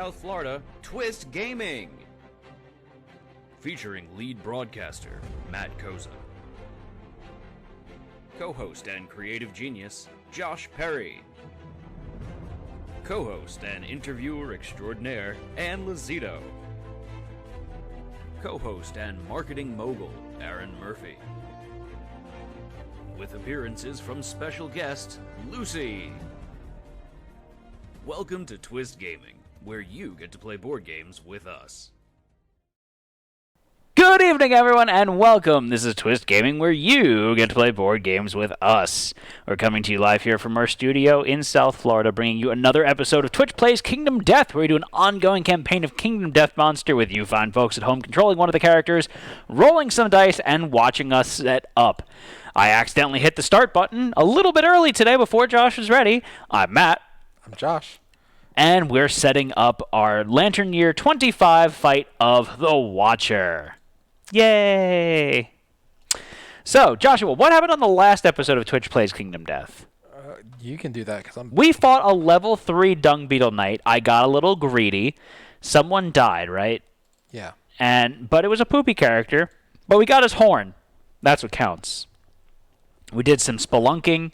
South Florida, Twist Gaming. Featuring lead broadcaster, Matt Koza. Co-host and creative genius, Josh Perry. Co-host and interviewer extraordinaire, Ann Lazito. Co-host and marketing mogul, Aaron Murphy. With appearances from special guest, Lucy. Welcome to Twist Gaming, where you get to play board games with us. Good evening, everyone, and welcome. This is Twist Gaming, where you get to play board games with us. We're coming to you live here from our studio in South Florida, bringing you another episode of Twitch Plays Kingdom Death, where we do an ongoing campaign of Kingdom Death Monster with you fine folks at home controlling one of the characters, rolling some dice, and watching us set up. I accidentally hit the start button a little bit early today before Josh was ready. I'm Matt. I'm Josh. And we're setting up our Lantern Year 25 fight of the Watcher. Yay! So, Joshua, what happened on the last episode of Twitch Plays Kingdom Death? You can do that, because We fought a level 3 Dung Beetle Knight. I got a little greedy. Someone died, right? Yeah. But it was a poopy character. But we got his horn. That's what counts. We did some spelunking.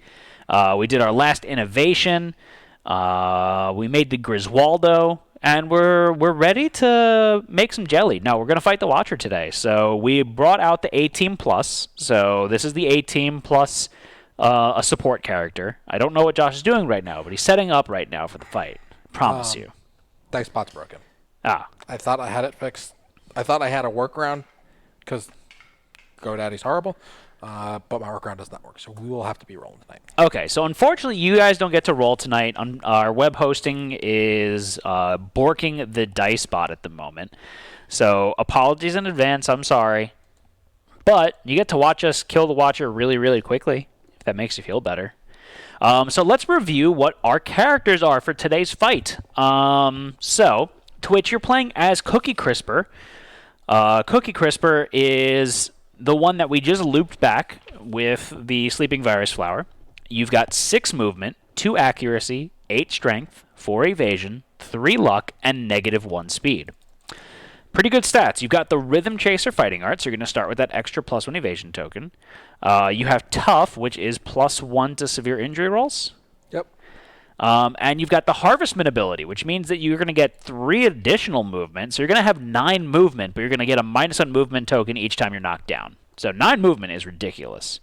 We did our last innovation. We made the Griswaldo, and we're ready to make some jelly. Now, we're going to fight the Watcher today. So we brought out the A-Team Plus. So this is the A-Team Plus a support character. I don't know what Josh is doing right now, but he's setting up right now for the fight. Promise you. Dice pot's broken. Ah. I thought I had it fixed. I thought I had a workaround, because GoDaddy's horrible. But my workaround does not work, so we will have to be rolling tonight. Okay, so unfortunately, you guys don't get to roll tonight. Our web hosting is borking the dice bot at the moment. So apologies in advance. I'm sorry. But you get to watch us kill the Watcher really, really quickly, if that makes you feel better. So let's review what our characters are for today's fight. So, Twitch, you're playing as Cookie Crisper. Cookie Crisper is the one that we just looped back with the Sleeping Virus Flower. You've got 6 movement, 2 accuracy, 8 strength, 4 evasion, 3 luck, and -1 speed. Pretty good stats. You've got the Rhythm Chaser Fighting Art, so you're going to start with that extra +1 evasion token. You have Tough, which is +1 to severe injury rolls. Yep. And you've got the Harvestman ability, which means that you're going to get 3 additional movement. So you're going to have 9 movement, but you're going to get a -1 movement token each time you're knocked down. So 9 movement is ridiculous.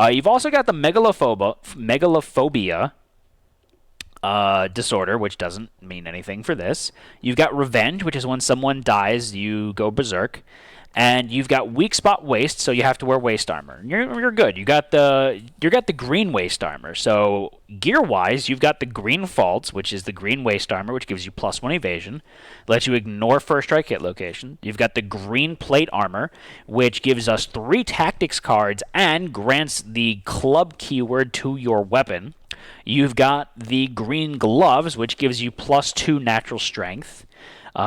You've also got the Megalophobia disorder, which doesn't mean anything for this. You've got Revenge, which is when someone dies, you go berserk. And you've got Weak Spot Waist, so you have to wear waist armor. You're good. You got the green waist armor. So gear-wise, you've got the Green Faults, which is the green waist armor, which gives you +1 evasion, lets you ignore first strike hit location. You've got the Green Plate armor, which gives us 3 tactics cards and grants the club keyword to your weapon. You've got the Green Gloves, which gives you +2 natural strength.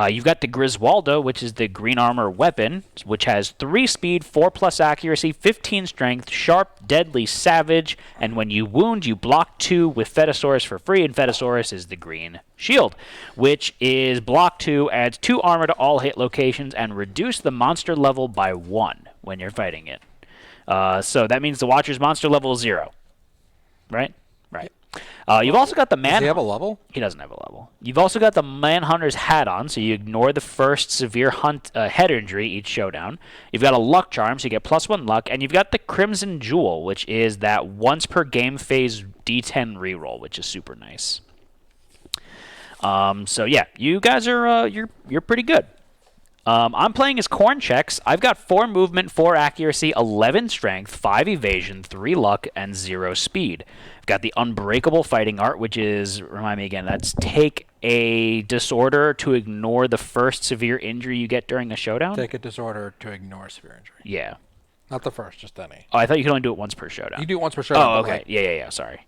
You've got the Griswaldo, which is the green armor weapon, which has 3 speed, 4+ accuracy, 15 strength, sharp, deadly, savage, and when you wound, you block 2 with Fetosaurus for free, and Fetosaurus is the green shield, which is block 2, adds 2 armor to all hit locations, and reduce the monster level by 1 when you're fighting it. So that means the Watcher's monster level is 0. Right? Right. You've also got the Does he have a level? He doesn't have a level. You've also got the Manhunter's hat on, so you ignore the first severe head injury each showdown. You've got a Luck Charm, so you get +1 luck, and you've got the Crimson Jewel, which is that once per game phase D10 reroll, which is super nice. So yeah, you guys are you're pretty good. I'm playing as Corn Checks. I've got 4 movement, 4 accuracy, 11 strength, 5 evasion, 3 luck, and 0 speed. I've got the Unbreakable Fighting Art, which is, remind me again, that's take a disorder to ignore the first severe injury you get during a showdown? Take a disorder to ignore severe injury. Yeah. Not the first, just any. Oh, I thought you could only do it once per showdown. You do it once per showdown. Oh, okay. Like, Yeah, sorry.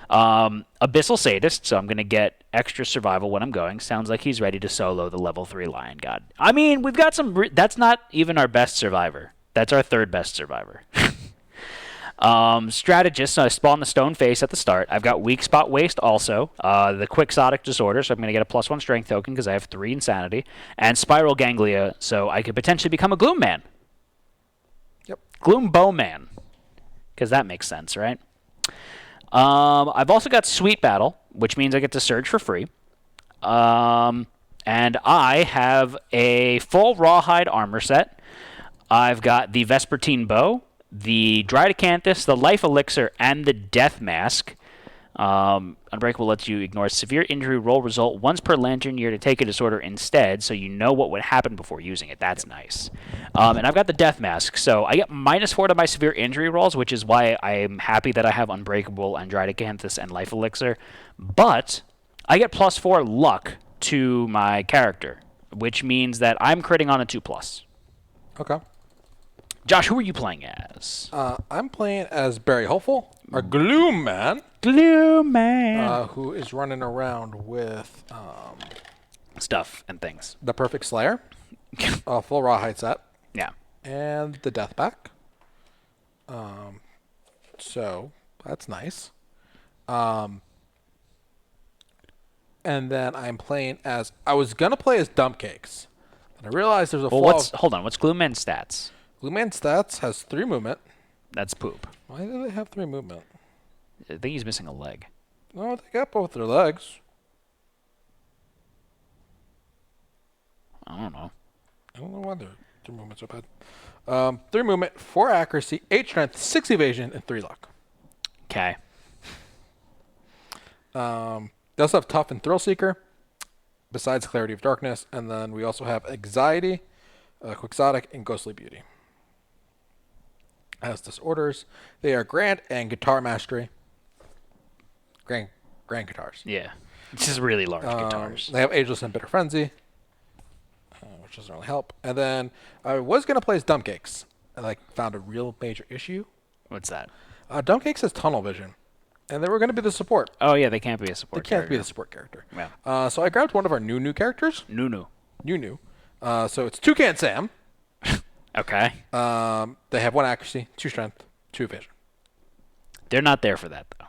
Abyssal Sadist, so I'm going to get extra survival when I'm going. Sounds like he's ready to solo the level 3 Lion God. I mean, we've got some... that's not even our best survivor. That's our 3rd best survivor. Strategist, so I spawn the stone face at the start. I've got weak spot waste also. The quixotic disorder, so I'm going to get a +1 strength token because I have 3 insanity. And spiral ganglia, so I could potentially become a gloom man. Yep. Gloom bowman. Because that makes sense, right? I've also got sweet battle, which means I get to surge for free. And I have a full rawhide armor set. I've got the Vespertine bow, the Dried-Acanthus, the Life Elixir, and the Death Mask. Unbreakable lets you ignore severe injury roll result once per lantern year to take a disorder instead, so you know what would happen before using it. That's nice. And I've got the Death Mask, so I get -4 to my severe injury rolls, which is why I'm happy that I have Unbreakable and Dried-Acanthus and Life Elixir. But I get +4 luck to my character, which means that I'm critting on a 2+. Okay. Josh, who are you playing as? I'm playing as Barry Hopeful, our Gloom Man, Gloom Man. who is running around with Stuff and things. the Perfect Slayer, a full rawhide set, Yeah. and the Death Pack. So that's nice. And then I'm playing as I was gonna play as Dump Cakes, but I realized there's a flaw. Hold on. What's Gloom Man's stats? Gloom Man stats has 3 movement. That's poop. Why do they have 3 movement? I think he's missing a leg. No, they got both their legs. I don't know. I don't know why their movement's so bad. 3 movement, 4 accuracy, 8 strength, 6 evasion, and 3 luck. Okay. They also have Tough and Thrill Seeker, besides Clarity of Darkness. And then we also have Anxiety, Quixotic, and Ghostly Beauty. As disorders, they are Grand and Guitar Mastery. Grand guitars. Yeah. It's just really large guitars. They have Ageless and Bitter Frenzy, which doesn't really help. And then I was going to play as Dump Cakes. I found a real major issue. What's that? Dump Cakes has tunnel vision. And they were going to be the support. Oh, yeah, they can't be a support They can't character. be the support character. Yeah. So I grabbed one of our new characters. Nunu. New. So it's Toucan Sam. Okay. They have 1 accuracy, 2 strength, 2 evasion. They're not there for that, though.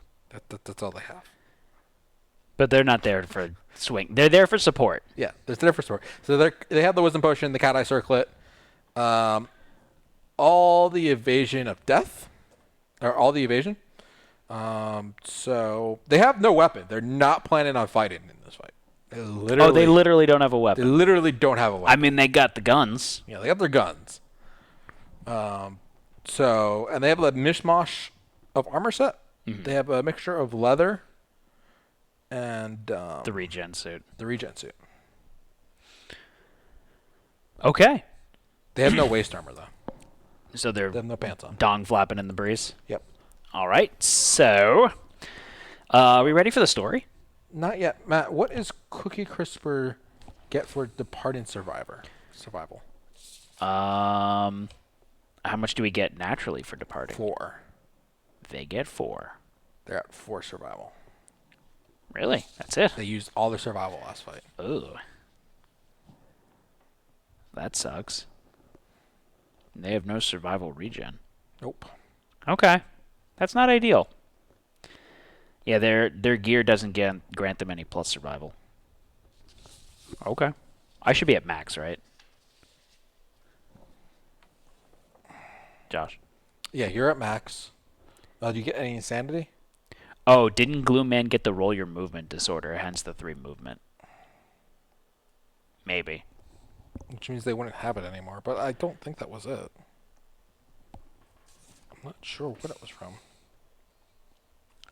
That's all they have. But they're not there for swing. They're there for support. Yeah, they're there for support. So they have the Wisdom Potion, the Cat Eye Circlet, all the evasion of death, or all the evasion. So they have no weapon. They're not planning on fighting in this fight. They literally don't have a They weapon. literally don't have a weapon. I mean, they got the guns. Yeah, they have their guns. So, and they have a mishmash of armor set. Mm-hmm. They have a mixture of leather and The regen suit. The regen suit. Okay. They have no waist armor though. So they're They have no pants on. dong flapping in the breeze. Yep. All right. So, are we ready for the story? Not yet, Matt. What is Cookie Crisper get for departing survival? How much do we get naturally for departing? 4. They get 4. They're at 4 survival. Really? That's it? They used all their survival last fight. Ooh. That sucks. They have no survival regen. Nope. Okay. That's not ideal. Yeah, their gear doesn't grant them any plus survival. Okay. I should be at max, right? Josh. Yeah, you're at max. Do you get any insanity? Oh, didn't Gloom Man get the roll your movement disorder, hence the 3 movement? Maybe. Which means they wouldn't have it anymore, but I don't think that was it. I'm not sure what it was from.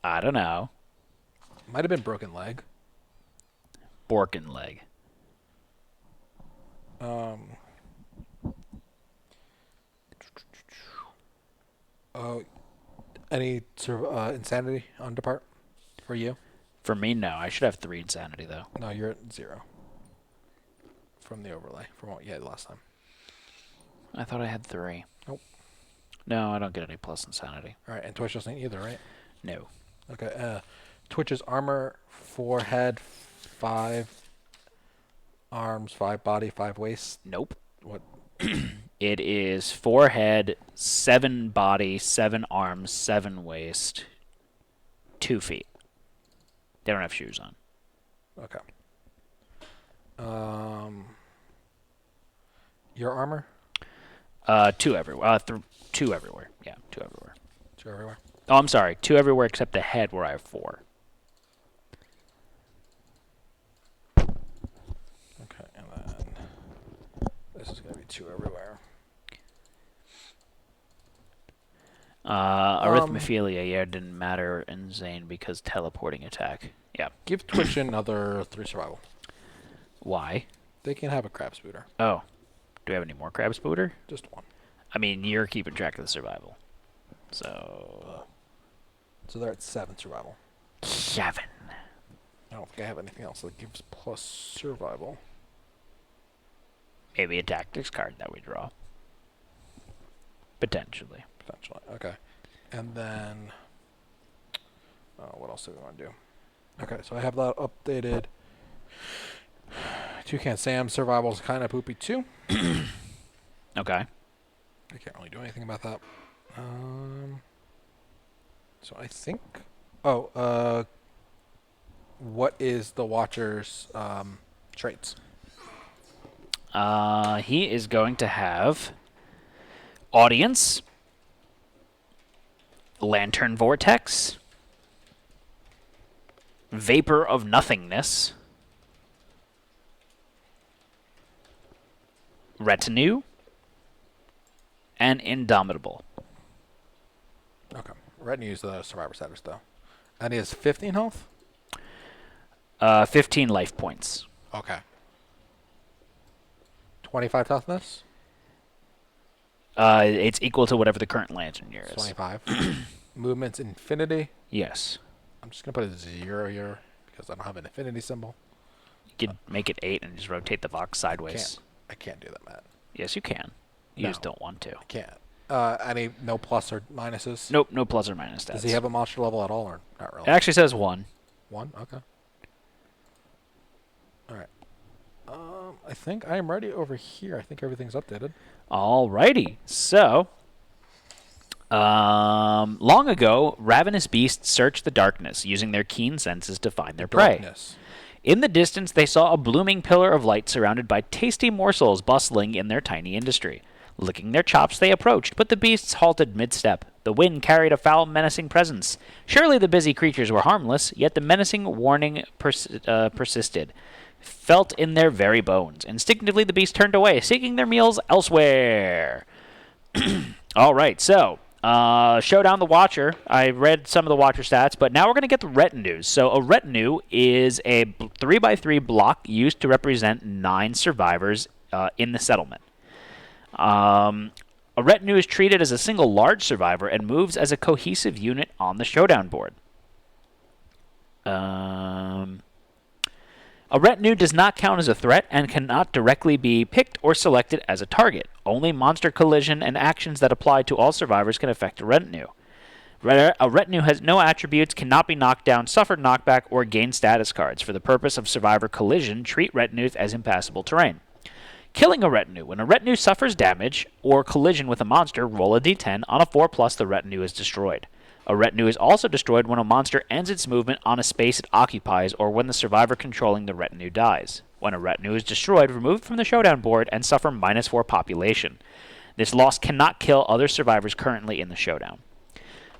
I don't know. Might have been broken leg. Borkin leg. Any insanity on depart for you? For me, no. I should have 3 insanity, though. No, you're at 0. From the overlay, from what you had last time. I thought I had 3. Nope. No, I don't get any plus insanity. All right, and Twitch doesn't either, right? No. Okay. Twitch's armor, 4 head, 5 arms, 5 body, 5 waist. Nope. What? It is 4 head, 7 body, 7 arms, 7 waist, 2 feet. They don't have shoes on. Okay. Your armor? 2 everywhere. 2 everywhere. Yeah, 2 everywhere. 2 everywhere. Oh, I'm sorry. 2 everywhere except the head where I have 4. Okay, and then this is going to be 2 everywhere. Arithmophilia, yeah, didn't matter in Zane because teleporting attack. Yeah. Give Twitch another 3 survival. Why? They can have a crab spooter. Oh. Do we have any more crab spooter? Just 1. I mean, you're keeping track of the survival. So they're at 7 survival. 7. I don't think I have anything else that gives plus survival. Maybe a tactics card that we draw. Potentially. Potentially. Okay. And then what else do we want to do? Okay, so I have that updated. Toucan Sam survival's kind of poopy too. Okay. I can't really do anything about that. So I think. Oh, what is the Watcher's traits? He is going to have Audience, Lantern Vortex, Vapor of Nothingness, Retinue, and Indomitable. Okay. Retinue is the survivor status, though. And he has 15 health? 15 life points. Okay. 25 toughness? It's equal to whatever the current lantern year is. 25. Movement's infinity? Yes. I'm just going to put a 0 here because I don't have an infinity symbol. You could make it 8 and just rotate the box sideways. I can't do that, Matt. Yes, you can. You just don't want to. I can't. No plus or minuses? Nope, no plus or minus stats. Does he have a monster level at all or not really? It actually says 1. 1? Okay. All right. I think I am ready over here. I think everything's updated. Alrighty. So, long ago, ravenous beasts searched the darkness, using their keen senses to find their prey. Darkness. In the distance, they saw a blooming pillar of light surrounded by tasty morsels bustling in their tiny industry. Licking their chops, they approached, but the beasts halted mid-step. The wind carried a foul, menacing presence. Surely the busy creatures were harmless, yet the menacing warning persisted, felt in their very bones. Instinctively, the beasts turned away, seeking their meals elsewhere. All right, so Showdown the Watcher. I read some of the Watcher stats, but now we're going to get the retinues. So a retinue is a 3x3 block used to represent 9 survivors in the settlement. A retinue is treated as a single large survivor and moves as a cohesive unit on the showdown board. A retinue does not count as a threat and cannot directly be picked or selected as a target. Only monster collision and actions that apply to all survivors can affect a retinue. A retinue has no attributes, cannot be knocked down, suffer knockback, or gain status cards. For the purpose of survivor collision, treat retinues as impassable terrain. Killing a retinue. When a retinue suffers damage or collision with a monster, roll a d10. On a 4+, the retinue is destroyed. A retinue is also destroyed when a monster ends its movement on a space it occupies or when the survivor controlling the retinue dies. When a retinue is destroyed, remove it from the showdown board and suffer -4 population. This loss cannot kill other survivors currently in the showdown.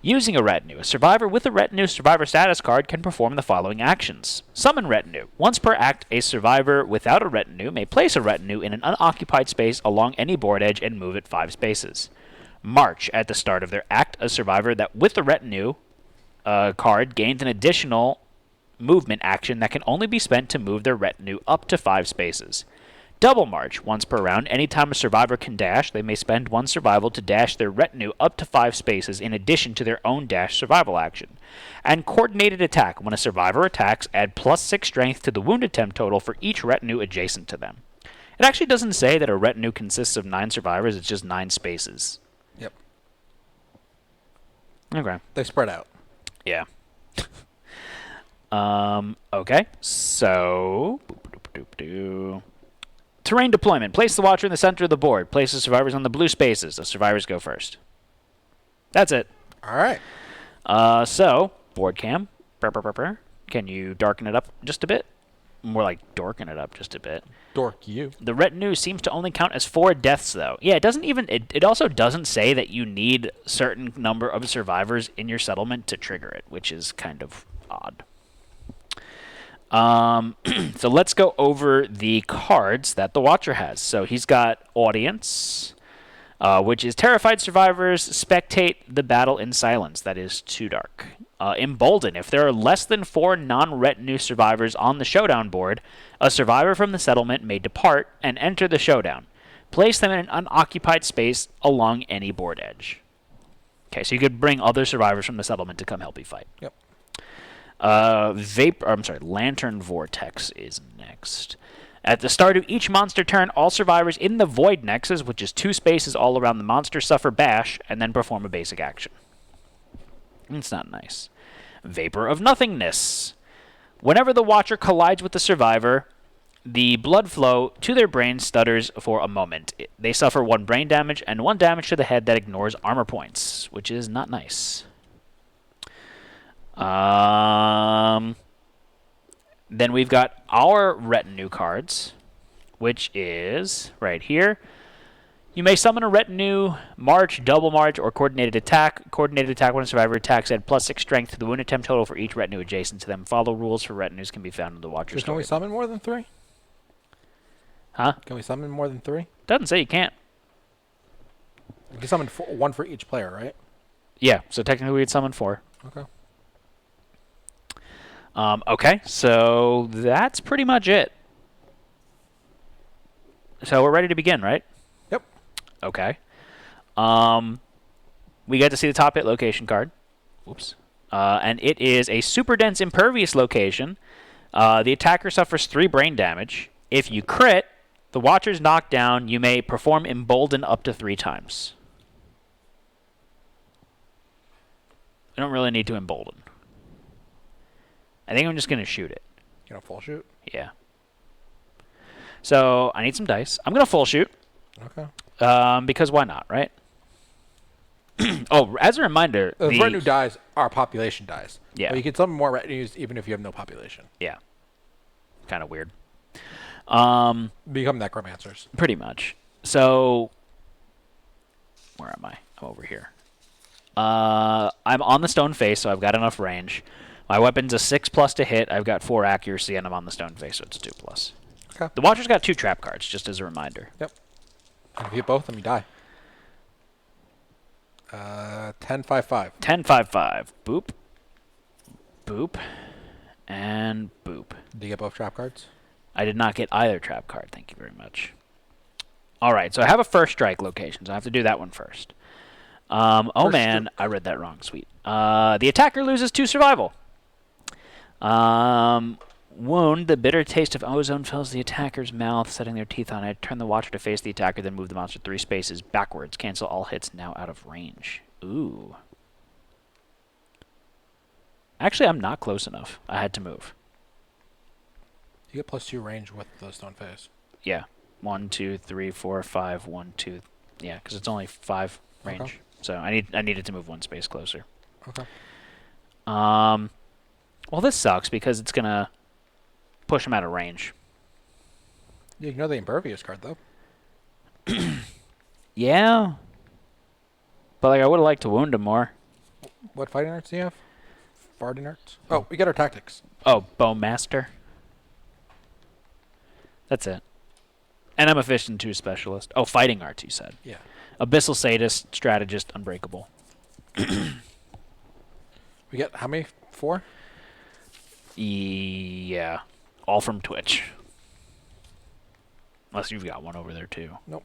Using a retinue. A survivor with a retinue survivor status card can perform the following actions. Summon retinue. Once per act, a survivor without a retinue may place a retinue in an unoccupied space along any board edge and move it 5 spaces. March. At the start of their act, a survivor that with the retinue card gains an additional movement action that can only be spent to move their retinue up to 5 spaces. Double march. Once per round, anytime a survivor can dash, they may spend 1 survival to dash their retinue up to 5 spaces in addition to their own dash survival action. And coordinated attack. When a survivor attacks, add +6 strength to the wounded temp total for each retinue adjacent to them. It actually doesn't say that a retinue consists of 9 survivors, it's just 9 spaces. Yep. Okay. They spread out. Yeah. Okay. So Terrain deployment. Place the Watcher in the center of the board. Place the survivors on the blue spaces. The survivors go first. That's it. All right. So, board cam. Can you darken it up just a bit? More like dorken it up just a bit. Dork you. The retinue seems to only count as 4 deaths, though. Yeah, it doesn't even. It also doesn't say that you need a certain number of survivors in your settlement to trigger it, which is kind of odd. So let's go over the cards that the Watcher has. So he's got Audience, which is terrified survivors spectate the battle in silence. That is too dark. Embolden. If there are less than 4 non-retinue survivors on the showdown board, a survivor from the settlement may depart and enter the showdown. Place them in an unoccupied space along any board edge. Okay, so you could bring other survivors from the settlement to come help you fight. Yep. Lantern Vortex is next. At the start of each monster turn, all survivors in the Void Nexus, which is 2 spaces all around the monster, suffer bash and then perform a basic action. It's not nice. Vapor of Nothingness. Whenever the Watcher collides with the survivor, the blood flow to their brain stutters for a moment. They suffer 1 brain damage and 1 damage to the head that ignores armor points, which is not nice. Then we've got our retinue cards, which is right here. You may summon a retinue, march, double march, or coordinated attack. Coordinated attack when a survivor attacks add +6 strength to the wound attempt total for each retinue adjacent to them. Follow rules for retinues can be found in the Watcher's Can we summon more than 3? Huh? Can we summon more than 3? Doesn't say you can't. We can summon 1 for each player, right? Yeah, so technically we'd summon 4. Okay. Okay, so that's pretty much it. So we're ready to begin, right? Yep. Okay. We get to see the top hit location card. Whoops. And it is a super dense impervious location. The attacker suffers 3 brain damage. If you crit, the Watcher's knocked down. You may perform Embolden up to 3 times. I don't really need to Embolden. I think I'm just going to shoot it. You know, full shoot? Yeah. So I need some dice. I'm going to full shoot. Okay. Because why not, right? Oh, as a reminder, If retinue dies, our population dies. Yeah. But you can summon more retinues even if you have no population. Yeah. Kind of weird. Become necromancers. Pretty much. So, where am I? I'm over here. I'm on the stone face, so I've got enough range. My weapon's a 6+ to hit. I've got 4 accuracy, and I'm on the stone face, so it's a 2+. Okay. The Watcher's got 2 trap cards, just as a reminder. Yep. And if you hit both of them, you die. 10-5-5. 10-5-5. Boop. Boop. And boop. Did you get both trap cards? I did not get either trap card. Thank you very much. All right, so I have a first strike location, so I have to do that one first. Oh, man, I read that wrong. Sweet. The attacker loses 2 survival. Wound. The bitter taste of ozone fills the attacker's mouth, setting their teeth on it. Turn the Watcher to face the attacker, then move the monster 3 spaces backwards. Cancel all hits now out of range. Ooh. Actually, I'm not close enough. I had to move. You get +2 range with the stone face. Yeah. 1, 2, 3, 4, 5, 1, 2. Yeah, because it's only 5 range. Okay. So I needed to move 1 space closer. Okay. Well, this sucks because it's going to push him out of range. You ignore the impervious card, though. Yeah. But like I would have liked to wound him more. What fighting arts do you have? Farting arts? Oh, we got our tactics. Oh, Bowmaster. That's it. And I'm a Fish and 2 specialist. Oh, fighting arts, you said. Yeah. Abyssal Sadist, Strategist, Unbreakable. We get how many? 4? Yeah. All from Twitch. Unless you've got one over there, too. Nope.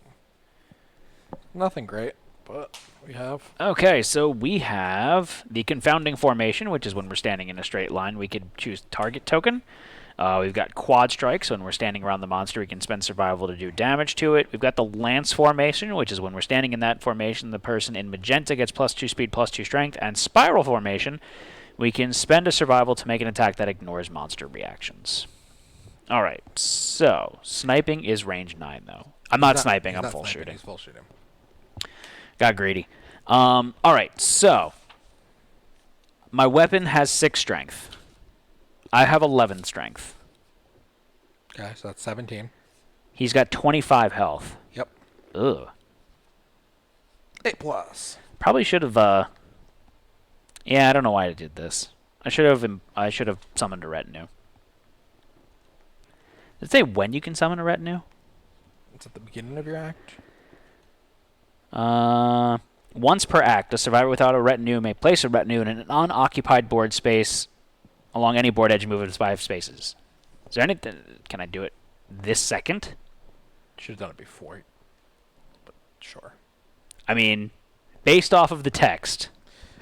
Nothing great, but we have. Okay, so we have the Confounding Formation, which is when we're standing in a straight line. We could choose Target Token. We've got Quad Strike, so when we're standing around the monster, we can spend Survival to do damage to it. We've got the Lance Formation, which is when we're standing in that formation, the person in Magenta gets +2 speed, +2 strength. And Spiral Formation, we can spend a Survival to make an attack that ignores monster reactions. All right. So sniping is range 9 though. I'm not sniping. I'm full shooting. He's full shooting. Got greedy. All right. So my weapon has 6 strength. I have 11 strength. Okay, so that's 17. He's got 25 health. Yep. Ugh. 8+. Probably should have. Yeah, I don't know why I did this. I should have summoned a retinue. Does it say when you can summon a retinue? It's at the beginning of your act. Once per act, a survivor without a retinue may place a retinue in an unoccupied board space along any board edge moved 5 spaces. Is there anything? Can I do it this second? Should have done it before. But sure. I mean, based off of the text.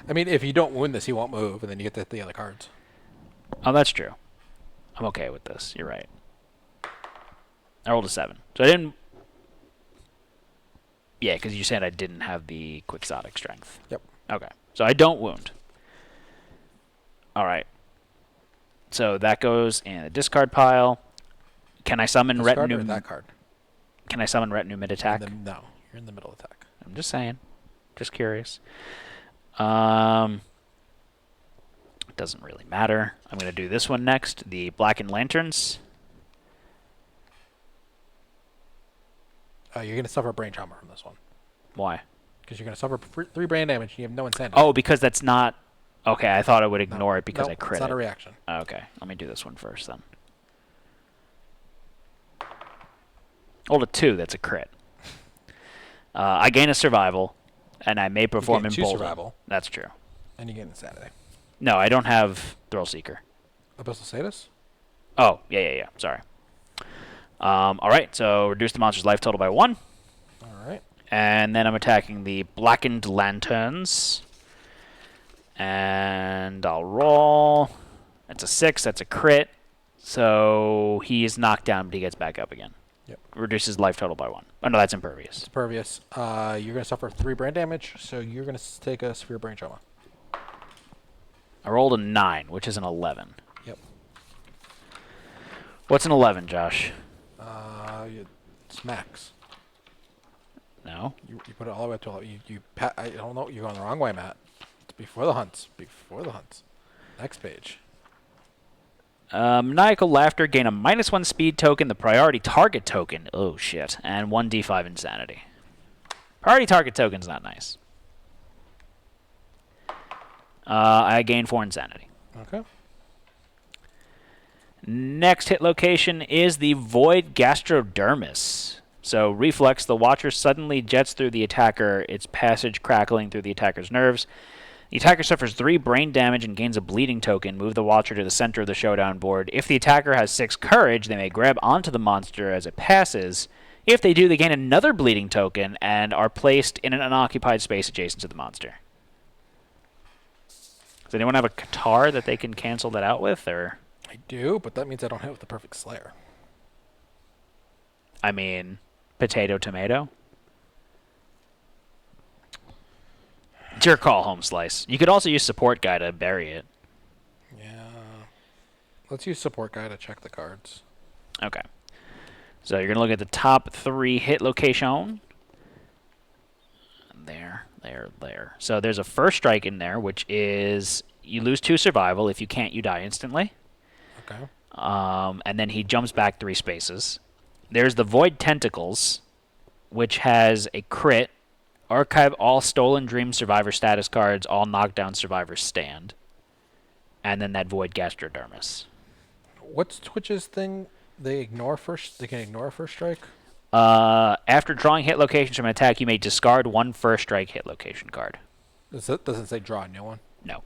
I mean, if you don't win this, he won't move, and then you get the other cards. Oh, that's true. I'm okay with this. You're right. I rolled a 7. So I didn't... Yeah, because you said I didn't have the quixotic strength. Yep. Okay. So I don't wound. All right. So that goes in the discard pile. Can I summon Discard retinue? or that card? Can I summon retinue mid-attack? No, you're in the middle attack. I'm just saying. Just curious. Doesn't really matter. I'm going to do this one next. The blackened lanterns. You're going to suffer brain trauma from this one. Why? Because you're going to suffer 3 brain damage and you have no insanity. Oh, because that's not... Okay, I thought I would ignore it because I crit it's not it. a reaction. Okay, let me do this one first then. Rolled a 2, that's a crit. I gain a survival, and I may perform gain 2 embolden. survival. That's true. And you gain insanity. No, I don't have Thrill Seeker. Abyssal Sadist? Oh, yeah. Sorry. All right, so reduce the monster's life total by 1. All right. And then I'm attacking the blackened lanterns. And I'll roll. That's a 6. That's a crit. So he is knocked down, but he gets back up again. Yep. Reduces life total by 1. Oh, no, that's impervious. It's impervious. You're going to suffer 3 brain damage, so you're going to take a severe brain trauma. I rolled a 9, which is an 11. Yep. What's an 11, Josh? It's max. No. You put it all the way up to 11. I don't know. You're going the wrong way, Matt. It's before the hunts. Before the hunts. Next page. Maniacal Laughter, gain a -1 speed token, the priority target token. Oh, shit. And 1d5 insanity. Priority target token's not nice. I gain 4 insanity. Okay. Next hit location is the Void Gastrodermis. So, reflex, the watcher suddenly jets through the attacker, its passage crackling through the attacker's nerves. The attacker suffers 3 brain damage and gains a bleeding token. Move the watcher to the center of the showdown board. If the attacker has 6 courage, they may grab onto the monster as it passes. If they do, they gain another bleeding token and are placed in an unoccupied space adjacent to the monster. Does anyone have a Qatar that they can cancel that out with, or? I do, but that means I don't hit with the perfect Slayer. I mean, potato, tomato? It's your call, Home Slice. You could also use Support Guy to bury it. Yeah. Let's use Support Guy to check the cards. Okay. So you're going to look at the top 3 hit location. There. So there's a first strike in there, which is you lose 2 survival. If you can't, you die instantly. Okay. And then he jumps back 3 spaces. There's the Void Tentacles, which has a crit. Archive all Stolen Dream Survivor status cards, all knockdown survivors stand. And then that Void Gastrodermis. What's Twitch's thing? They ignore first. They can ignore first strike. After drawing hit locations from an attack, you may discard 1 first strike hit location card. Doesn't say draw a new one. No.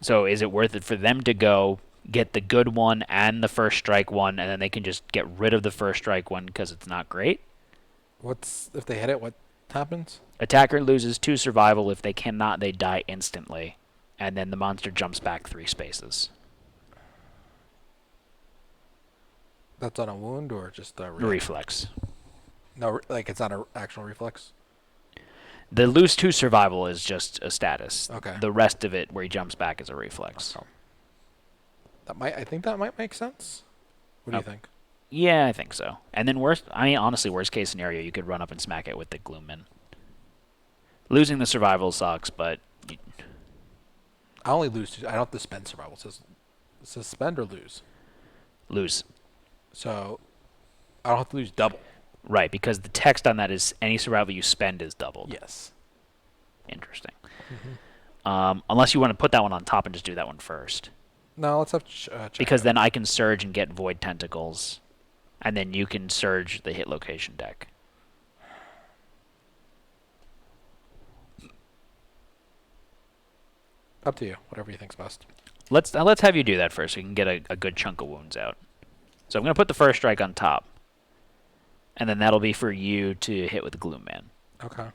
So is it worth it for them to go get the good one and the first strike one, and then they can just get rid of the first strike one because it's not great? What's if they hit it? What happens? Attacker loses 2 survival. If they cannot, they die instantly. And then the monster jumps back 3 spaces. That's on a wound or just a Reflex. No, like it's not an actual reflex. The lose 2 survival is just a status. Okay. The rest of it, where he jumps back, is a reflex. Okay. I think that might make sense. What do you think? Yeah, I think so. And then honestly, worst case scenario, you could run up and smack it with the Gloomman. Losing the survival sucks, but I only lose 2. I don't have to spend survival. It says spend or lose. lose. So I don't have to lose double. Right, because the text on that is any survival you spend is doubled. Yes. Interesting. Unless you want to put that one on top and just do that one first. No, let's have check. Because then I can surge and get void tentacles, and then you can surge the hit location deck. Up to you. Whatever you think's best. Let's have you do that first so we can get a good chunk of wounds out. So I'm going to put the first strike on top. And then that'll be for you to hit with the Gloom Man. Okay.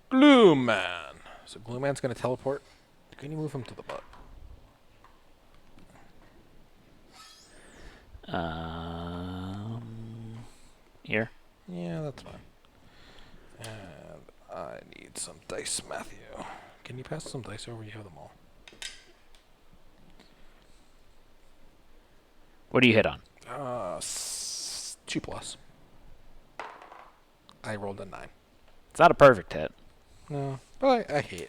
Gloom Man. So Gloom Man's going to teleport. Can you move him to the butt? Here. Yeah, that's fine. And I need some dice, Matthew. Can you pass some dice over? You have them all. What do you hit on? 2+. I rolled a 9. It's not a perfect hit. No, but I hate.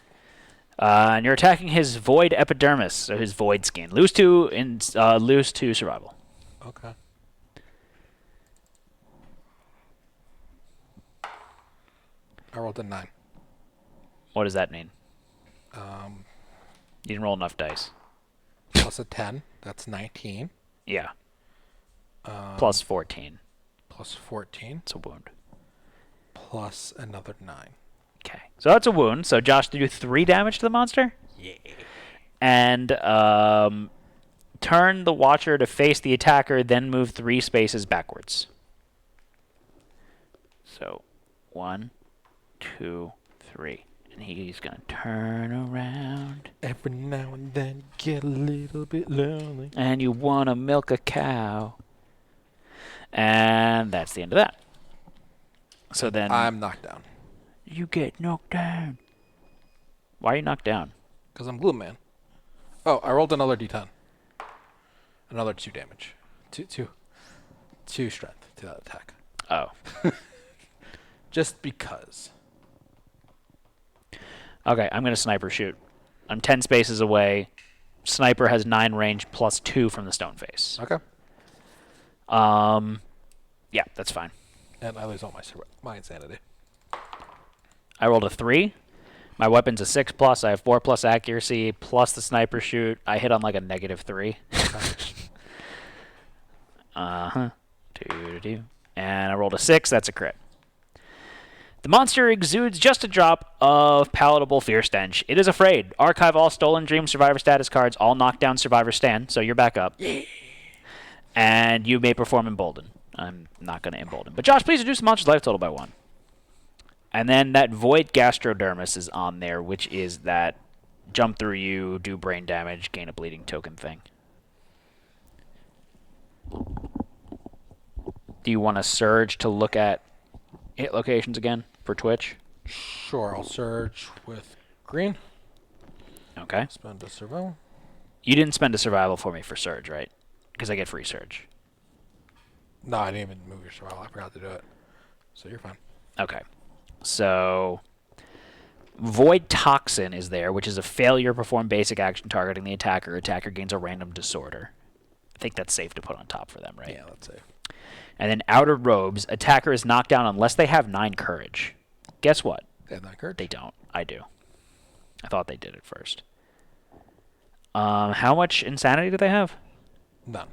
And you're attacking his void epidermis, so his void skin. Lose 2 survival. Okay. I rolled a 9. What does that mean? Um, You didn't roll enough dice. plus a 10. That's 19. Yeah. Plus 14. Plus 14. It's a wound. Plus another 9. Okay. So that's a wound. So Josh, do 3 damage to the monster? Yeah. And turn the Watcher to face the attacker, then move 3 spaces backwards. So 1, 2, 3. And he's going to turn around. Every now and then get a little bit lonely. And you want to milk a cow. And that's the end of that. So then I'm knocked down. you get knocked down. Why are you knocked down? Because I'm Gloom Man. Oh, I rolled another d10. Another 2 damage. 2 strength to that attack. Oh. Just because. Okay, I'm going to sniper shoot. I'm 10 spaces away. Sniper has 9 range plus 2 from the stone face. Okay. Yeah, that's fine. And I lose all my insanity. I rolled a 3. My weapon's a 6+. I have 4+ accuracy plus the sniper shoot. I hit on like a -3. Uh-huh. And I rolled a 6. That's a crit. The monster exudes just a drop of palatable fear stench. It is afraid. Archive all stolen dream survivor status cards. All knockdown survivors stand, so you're back up. Yeah. And you may perform embolden. I'm not going to embolden. But Josh, please reduce the monster's life total by 1. And then that void gastrodermis is on there, which is that jump through you, do brain damage, gain a bleeding token thing. Do you want to surge to look at hit locations again for Twitch? Sure, I'll surge with green. Okay. Spend a survival. You didn't spend a survival for me for surge, right? Because I get free surge. No, I didn't even move your survival. I forgot to do it. So you're fine. Okay. So Void Toxin is there, which is a failure to perform basic action targeting the attacker. Attacker gains a random disorder. I think that's safe to put on top for them, right? Yeah, that's safe. And then Outer Robes. Attacker is knocked down unless they have 9 courage. Guess what? They have 9 courage? They don't. I do. I thought they did it first. How much insanity do they have? None.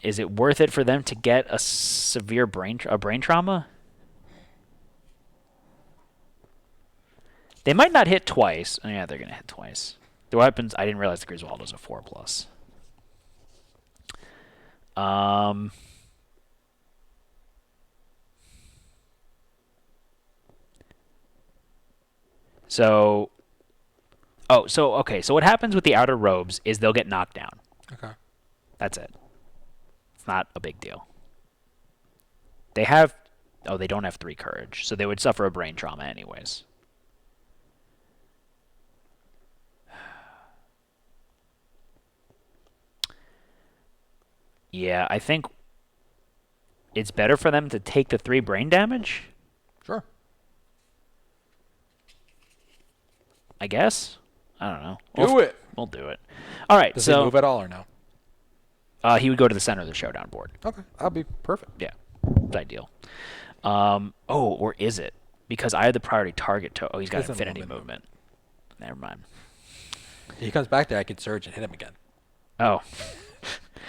Is it worth it for them to get a severe brain trauma? They might not hit twice. Oh, yeah, they're going to hit twice. The weapons, I didn't realize the Griswold was a 4+. Okay. So what happens with the Outer Robes is they'll get knocked down. Okay. That's it. It's not a big deal. They don't have 3 courage, so they would suffer a brain trauma anyways. Yeah, I think it's better for them to take the 3 brain damage, Sure. I guess. I don't know. Do it. We'll do it. All right, Does he so move at all or no? he would go to the center of the showdown board. Okay, that'll be perfect. Yeah, it's ideal. Or is it? Because I had the priority target to... Oh, he's got It's a infinity movement. Never mind. He comes back there, I can surge and hit him again. Oh,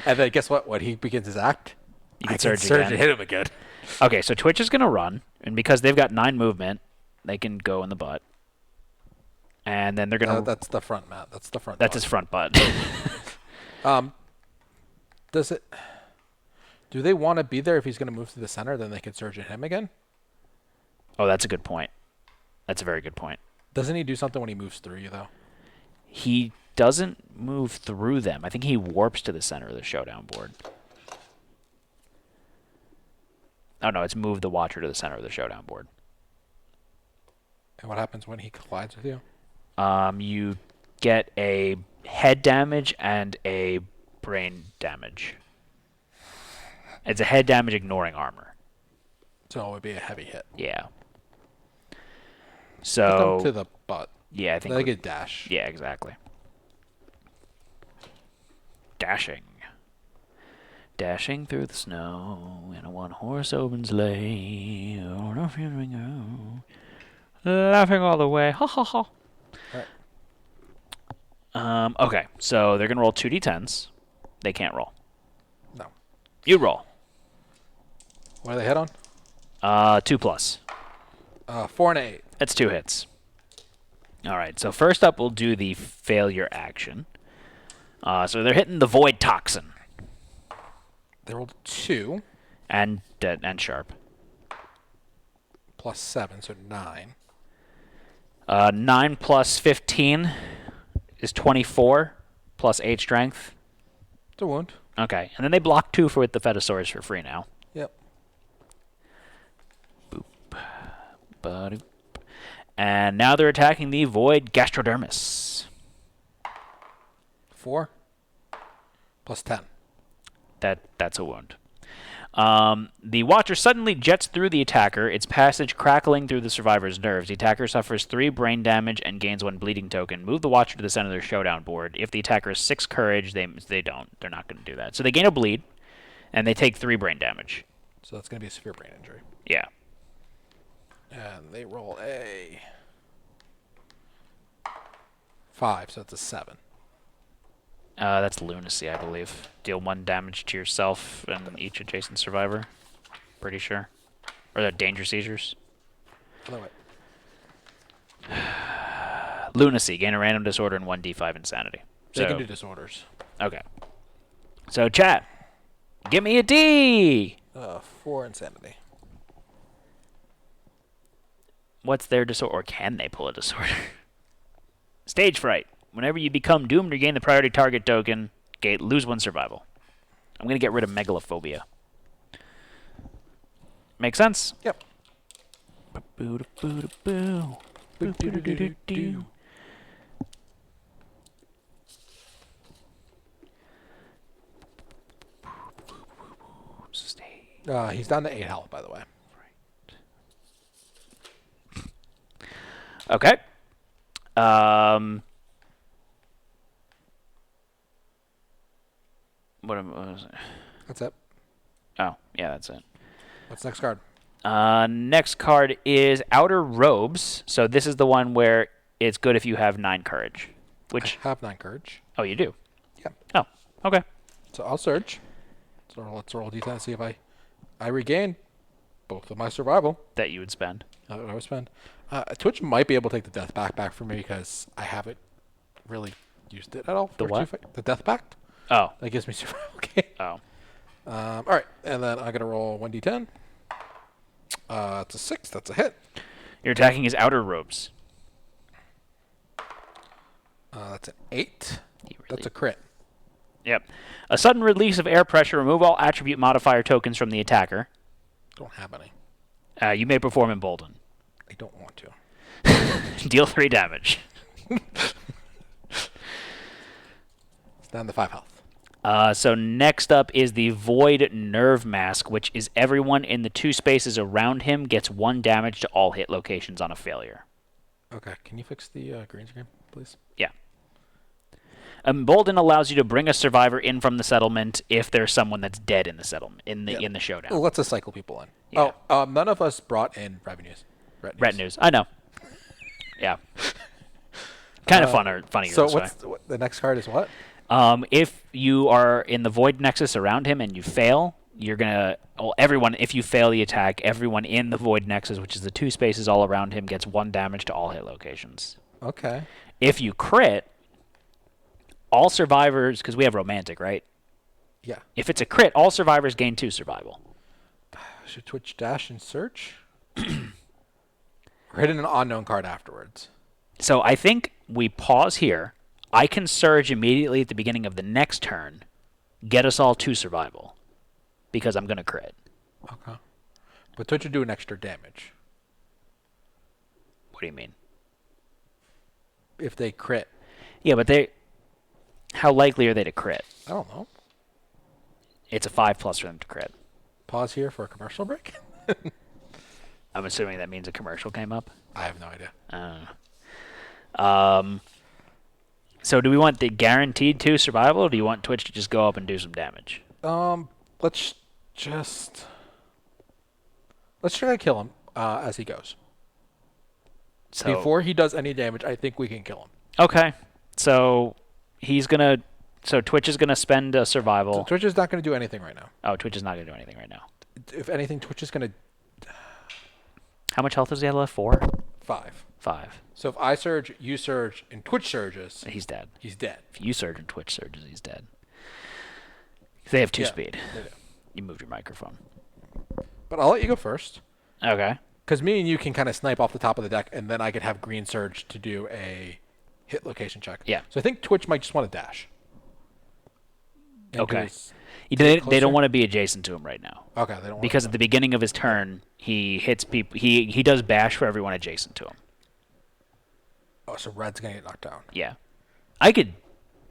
And then guess what? When he begins his act, you I can can surge surge again. and hit him again. Okay, so Twitch is going to run, and because they've got 9 movement, they can go in the butt. And then they're going to... That's the front, Matt. That's the front. That's his front butt. Does it? Do they want to be there if he's going to move to the center? Then they can surge at him again. Oh, that's a good point. That's a very good point. Doesn't he do something when he moves through you though? He doesn't move through them. I think he warps to the center of the showdown board. Oh, no, it's move the Watcher to the center of the showdown board. And what happens when he collides with you? You get a head damage and a brain damage. It's a head damage ignoring armor. So it would be a heavy hit. Yeah. Put So... them to the butt. Yeah, I think... They get dash. Yeah, exactly. Dashing. Dashing through the snow in a one-horse open sleigh. Oh, no feeling go. Laughing all the way. Ha ha ha. Right. Okay, so they're going to roll 2d10s. They can't roll. No. You roll. What do they hit on? 2+. 4 and 8. That's 2 hits. All right, so first up, we'll do the failure action. So they're hitting the Void Toxin. They rolled 2. And sharp. Plus 7, so 9. 9 plus 15 is 24, plus 8 strength. It's a wound. Okay, and then they block 2 with the Fetosaurus for free now. Yep. Boop. Ba-doop. And now they're attacking the Void Gastrodermis. 4. Plus 10. That's a wound. The Watcher suddenly jets through the attacker, its passage crackling through the survivor's nerves. The attacker suffers 3 brain damage and gains 1 bleeding token. Move the Watcher to the center of their showdown board. If the attacker has 6 courage, they don't. They're not going to do that. So they gain a bleed, and they take 3 brain damage. So that's going to be a severe brain injury. Yeah. And they roll a 5, so that's a 7. That's lunacy, I believe. Deal 1 damage to yourself and each adjacent survivor. Pretty sure. Or the danger seizures. Other way. Lunacy. Gain a random disorder and 1d5 insanity. They can do disorders. Okay. So, chat. Give me a D! 4 insanity. What's their disorder? Or can they pull a disorder? Stage fright. Whenever you become doomed or gain the priority target token, lose 1 survival. I'm going to get rid of megalophobia. Make sense? Yep. Boo-doo-boo-doo-boo. Boo-doo-doo-doo-doo. He's down to 8 health, by the way. Okay. What was it? That's it. Oh, yeah, that's it. What's next card? Next card is Outer Robes. So this is the one where it's good if you have 9 courage. Which I have 9 courage. Oh, you do? Yeah. Oh, okay. So I'll surge. So let's roll a d10 and see if I regain both of my survival. That you would spend. I would spend. Twitch might be able to take the death back for me because I haven't really used it at all. The what? The death pact. Oh. That gives me survival gain. Oh. All right, and then I'm gonna roll 1d10. It's a 6. That's a hit. You're attacking his Outer Robes. That's an 8. That's a crit. Yep. A sudden release of air pressure. Remove all attribute modifier tokens from the attacker. Don't have any. You may perform Embolden. I don't want to. Deal 3 damage. It's down to 5 health. So next up is the Void Nerve Mask, which is everyone in the 2 spaces around him gets 1 damage to all hit locations on a failure. Okay, can you fix the green screen, please? Yeah. Embolden allows you to bring a survivor in from the settlement if there's someone that's dead in the settlement in the showdown. It lets us cycle people in. Yeah. Oh, none of us brought in retinues. Retinues. I know. Yeah. Kind of funny. So this way. the next card is what? If you are in the Void Nexus around him and you fail, you're gonna. Well, everyone. If you fail the attack, everyone in the Void Nexus, which is the 2 spaces all around him, gets 1 damage to all hit locations. Okay. If you crit, all survivors, because we have romantic, right? Yeah. If it's a crit, all survivors gain 2 survival. Should Twitch dash and search? Or hit an unknown card afterwards. So I think we pause here. I can surge immediately at the beginning of the next turn, get us all 2 survival, because I'm going to crit. Okay. But Twitch would do an extra damage. What do you mean? If they crit. Yeah, but how likely are they to crit? I don't know. It's a 5+ for them to crit. Pause here for a commercial break. I'm assuming that means a commercial came up. I have no idea. So do we want the guaranteed 2 survival, or do you want Twitch to just go up and do some damage? Let's try to kill him as he goes. So, Before he does any damage, I think we can kill him. Okay. So Twitch is gonna spend a survival. So Twitch is not going to do anything right now. Oh, Twitch is not gonna do anything right now. If anything, Twitch is going to How much health does he have left? 4? 5. 5. So if I surge, you surge, and Twitch surges, He's dead. he's dead. If you surge and Twitch surges, he's dead. They have 2 Yeah, speed. they do. You moved your microphone. But I'll let you go first. Okay. Because me and you can kind of snipe off the top of the deck, and then I could have green surge to do a hit location check. Yeah. So I think Twitch might just want to dash. Okay. They They don't want to be adjacent to him right now. Okay, they don't want Because at the beginning of his turn, he hits people. He does bash for everyone adjacent to him. Oh, so Red's going to get knocked down. Yeah. I could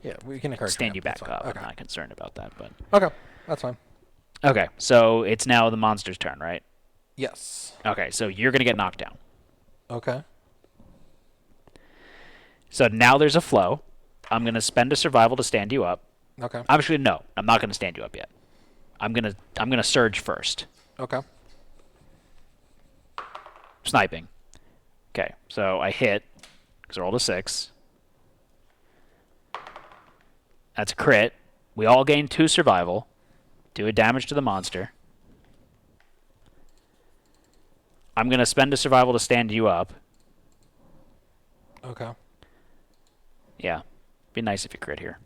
Yeah, we can encourage stand him. you That's back fine. up. Okay. I'm not concerned about that, but Okay, that's fine. okay. So it's now the monster's turn, right? Yes. Okay. So you're gonna get knocked down. Okay. So now there's a flow. I'm gonna spend a survival to stand you up. Okay. Actually, no. I'm not gonna stand you up yet. I'm gonna surge first. Okay. Sniping. Okay. So I hit because I rolled a 6. That's a crit. We all gain 2 survival. Do a damage to the monster. I'm going to spend a survival to stand you up. Okay. Yeah. Be nice if you crit here.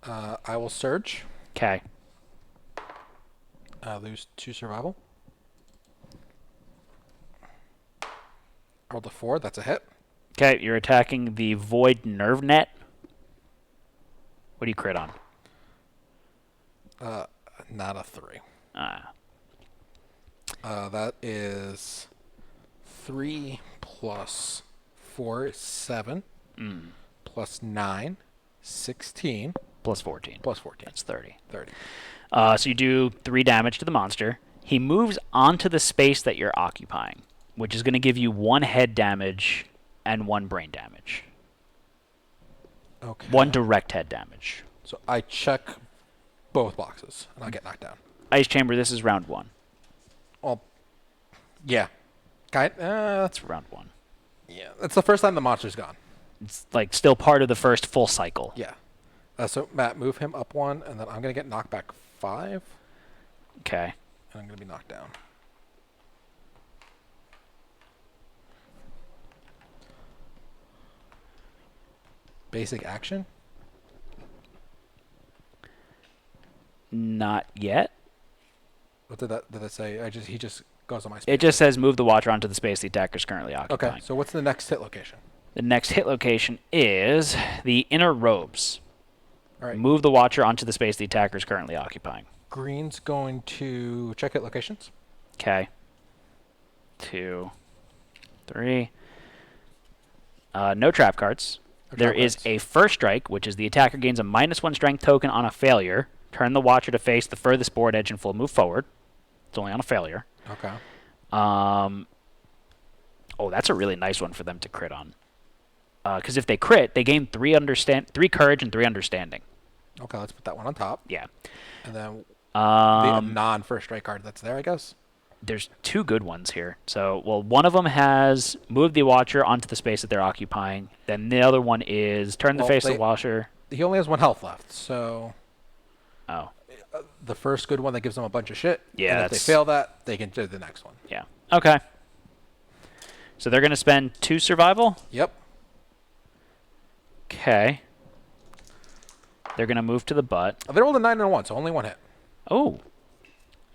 I will surge. Okay. Lose 2 survival. Rolled a 4. That's a hit. Okay, you're attacking the Void Nerve Net. What do you crit on? Not a 3. Ah. That is 3 plus 4 is 7. Plus 9, 16. Plus 14. Plus 14. That's 30. 30. So you do 3 damage to the monster. He moves onto the space that you're occupying, which is going to give you 1 head damage and 1 brain damage. Okay. 1 direct head damage. So I check both boxes, and I get knocked down. Ice Chamber, this is round 1. Well, yeah. That's round 1. Yeah. That's the first time the monster's gone. It's like still part of the first full cycle. Yeah. So, Matt, move him up 1, and then I'm going to get knocked back 5, Okay. and I'm going to be knocked down. Basic action? Not yet. What did that say? He just goes on my space. It just says move the watcher onto the space the attacker is currently occupying. Okay, so what's the next hit location? The next hit location is the inner robes. All right. Move the watcher onto the space the attacker is currently occupying. Green's going to check hit locations. Okay. 2, 3. No trap cards. There is a first strike, which is the attacker gains a -1 strength token on a failure. Turn the watcher to face the furthest board edge and full move forward. It's only on a failure. Okay. Oh, that's a really nice one for them to crit on. Because if they crit, they gain 3 courage and 3 understanding. Okay, let's put that one on top. Yeah. And then the non-first strike card that's there, I guess. There's 2 good ones here. So, well, one of them has move the watcher onto the space that they're occupying. Then the other one is turn the face of the watcher. He only has 1 health left, so... Oh. The first good one that gives them a bunch of shit. Yeah, and if they fail that, they can do the next one. Yeah. Okay. So they're going to spend 2 survival? Yep. Okay. They're going to move to the butt. They rolled a 9 and a 1, so only 1 hit. Oh.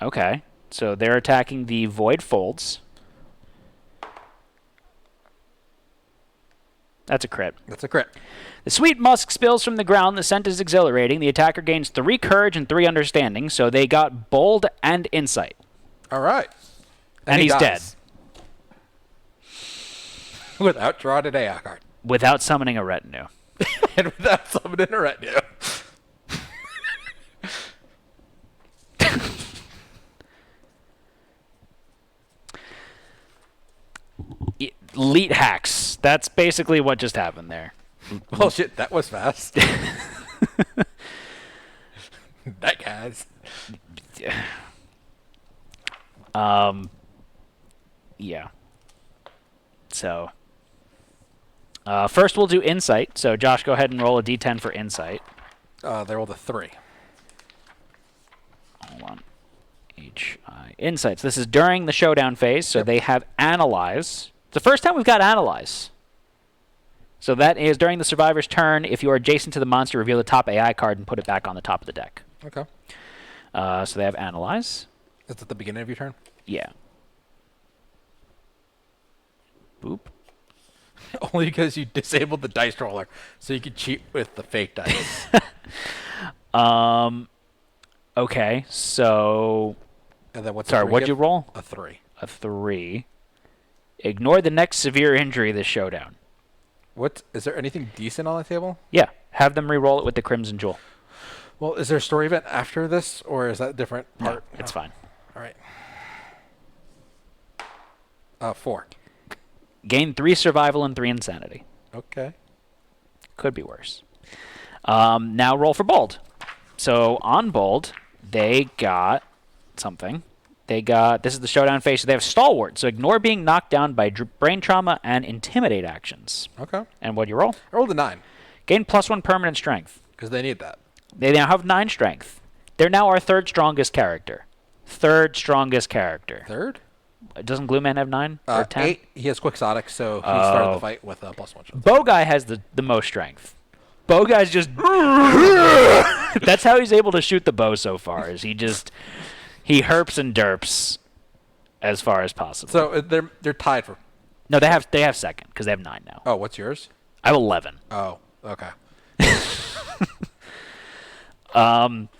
Okay. So they're attacking the void folds. That's a crit. That's a crit. The sweet musk spills from the ground. The scent is exhilarating. The attacker gains 3 courage and 3 understanding, so they got bold and insight. All right. And he's dead. Without drawing an AI card. Without summoning a retinue. And without summoning a retinue. Elite hacks. That's basically what just happened there. Well, shit, that was fast. That guys. Yeah. So, first we'll do insight. So, Josh, go ahead and roll a d10 for insight. They rolled a 3. Hold on. Insights. This is during the showdown phase, so they have analyze. It's the first time we've got analyze. So that is during the survivor's turn. If you are adjacent to the monster, reveal the top AI card and put it back on the top of the deck. Okay. So they have analyze. That's at the beginning of your turn? Yeah. Boop. Only because you disabled the dice roller, so you could cheat with the fake dice. Okay, so... And then what's sorry, what'd you roll? A 3. A 3. Ignore the next severe injury this showdown. What? Is there anything decent on the table? Yeah, have them re-roll it with the Crimson Jewel. Well, is there a story event after this, or is that a different part? No, it's fine. All right. 4. Gain 3 survival and 3 insanity. Okay. Could be worse. Now roll for bold. So on bold, they got something. This is the showdown phase, so they have stalwart. So ignore being knocked down by brain trauma and intimidate actions. Okay. And what'd you roll? I rolled a 9. Gain +1 permanent strength. Because they need that. They now have 9 strength. They're now our 3rd strongest character. 3rd strongest character. 3rd? Doesn't Glue Man have 9 or 10? 8. He has Quixotic, so he started the fight with a +1 strength. Bow Guy has the most strength. Bow Guy's just... That's how he's able to shoot the bow so far, is he herps and derps as far as possible. So they're tied for... No, they have 2nd, because they have 9 now. Oh, what's yours? I have 11. Oh, okay.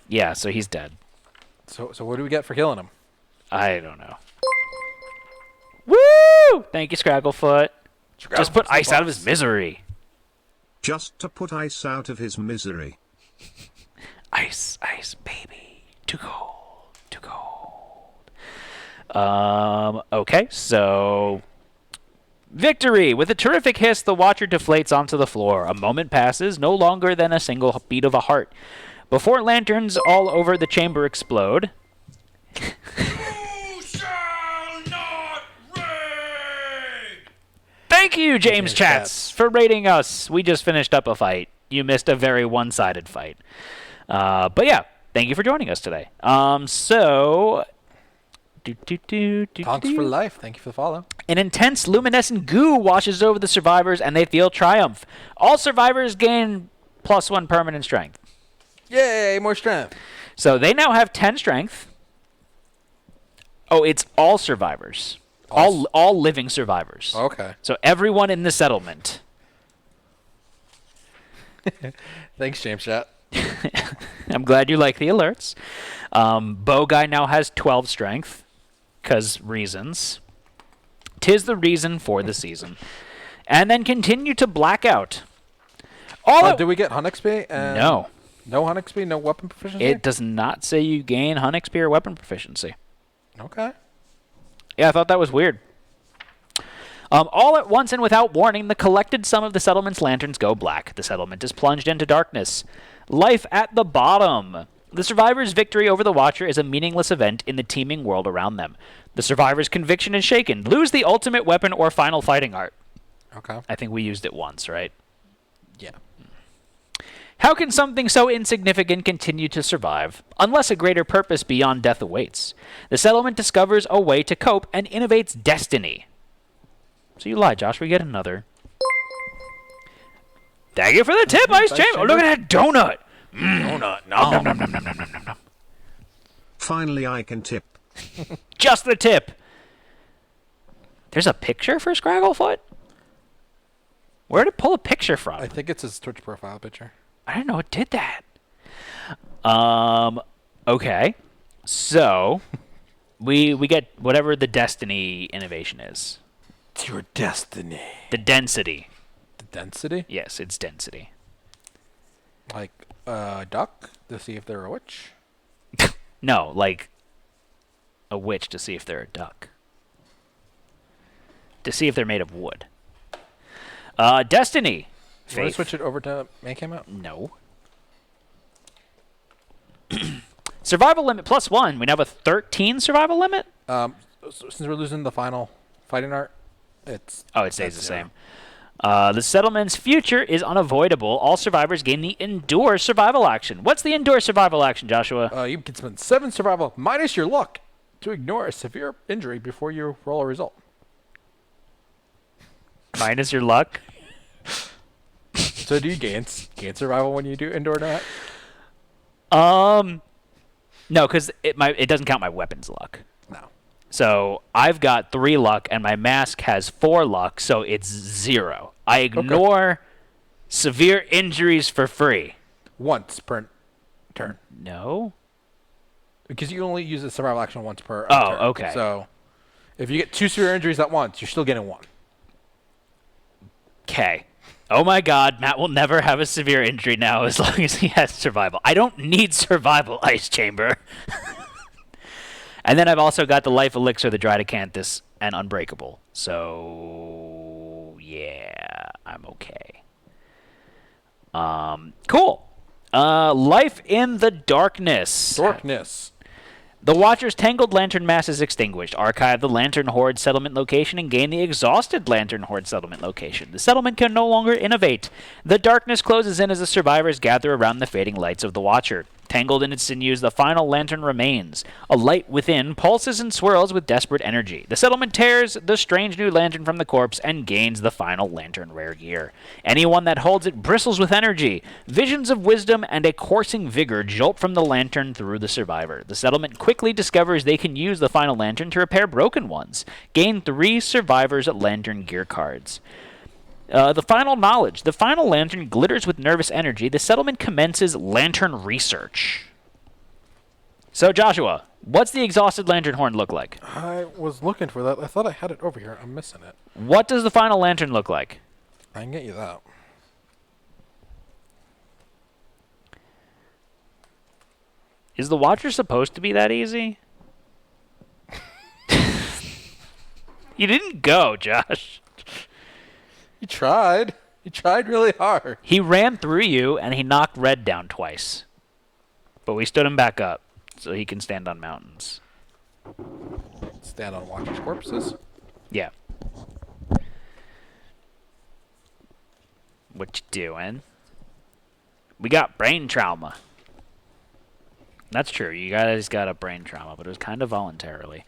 Yeah, so he's dead. So what do we get for killing him? I don't know. Woo! Thank you, Scragglefoot. Just put ice out of his misery. Just to put ice out of his misery. Ice, ice, baby. Too cold, too cold. Okay, so... victory! With a terrific hiss, the watcher deflates onto the floor. A moment passes, no longer than a single beat of a heart. Before lanterns all over the chamber explode... Thank you, James Chats, for rating us. We just finished up a fight. You missed a very one-sided fight. But yeah, thank you for joining us today. So... Tonks for life. Thank you for the follow. An intense luminescent goo washes over the survivors, and they feel triumph. All survivors gain +1 permanent strength. Yay, more strength. So they now have 10 strength. Oh, it's all survivors. All living survivors. Okay. So everyone in the settlement. Thanks, James Chat. I'm glad you like the alerts. Bow Guy now has 12 strength, because reasons. 'Tis the reason for the season. And then continue to black out. Did we get Hunt XP? No. No Hunt XP? No weapon proficiency? It does not say you gain Hunt XP or weapon proficiency. Okay. Yeah, I thought that was weird. All at once and without warning, the collected sum of the settlement's lanterns go black. The settlement is plunged into darkness. Life at the bottom. The survivor's victory over the Watcher is a meaningless event in the teeming world around them. The survivor's conviction is shaken. Lose the ultimate weapon or final fighting art. Okay. I think we used it once, right? Yeah. How can something so insignificant continue to survive, unless a greater purpose beyond death awaits? The settlement discovers a way to cope and innovates destiny. So you lied, Josh. We get another. Thank you for the tip, Ice Chamber. Oh, look at that donut. Donut. Nom, nom, nom, nom, nom, nom, nom. Finally, I can tip. Just the tip. There's a picture for Scragglefoot? Where did it pull a picture from? I think it's his Twitch profile picture. I didn't know it did that. Okay. So, we get whatever the destiny innovation is. It's your destiny. The density. The density? Yes, it's density. Like a duck to see if they're a witch? No, like a witch to see if they're a duck. To see if they're made of wood. Destiny. You want to switch it over to make him out? No. Survival limit +1. We now have a 13 survival limit? Since we're losing the final fighting art, it stays the same. The settlement's future is unavoidable. All survivors gain the Endure survival action. What's the Endure survival action, Joshua? You can spend 7 survival minus your luck to ignore a severe injury before you roll a result. Minus your luck? So do you gain survival when you do Endure not? No, because it doesn't count my weapon's luck. No. So I've got 3 luck, and my mask has 4 luck, so it's 0. I ignore severe injuries for free. Once per turn. No? Because you only use the survival action once per Oh, turn. okay. So if you get 2 severe injuries at once, you're still getting 1. Okay. Oh my god, Matt will never have a severe injury now as long as he has survival. I don't need survival, Ice Chamber. And then I've also got the Life Elixir, the Dried Acanthus, and Unbreakable. So, yeah, I'm okay. Cool. Life in the Darkness. Darkness. The Watcher's Tangled Lantern Mass is extinguished. Archive the Lantern Horde settlement location and gain the Exhausted Lantern Horde settlement location. The settlement can no longer innovate. The darkness closes in as the survivors gather around the fading lights of the Watcher. Tangled in its sinews, the final lantern remains. A light within pulses and swirls with desperate energy. The settlement tears the strange new lantern from the corpse and gains the final lantern rare gear. Anyone that holds it bristles with energy. Visions of wisdom and a coursing vigor jolt from the lantern through the survivor. The settlement quickly discovers they can use the final lantern to repair broken ones. Gain 3 survivors lantern gear cards. The final knowledge. The final lantern glitters with nervous energy. The settlement commences lantern research. So, Joshua, what's the exhausted lantern horn look like? I was looking for that. I thought I had it over here. I'm missing it. What does the final lantern look like? I can get you that. Is the Watcher supposed to be that easy? You didn't go, Josh. He tried. He tried really hard. He ran through you, and he knocked Red down twice. But we stood him back up, so he can stand on mountains. Stand on Watcher's corpses? Yeah. What you doing? We got brain trauma. That's true. You guys got a brain trauma, but it was kind of voluntarily.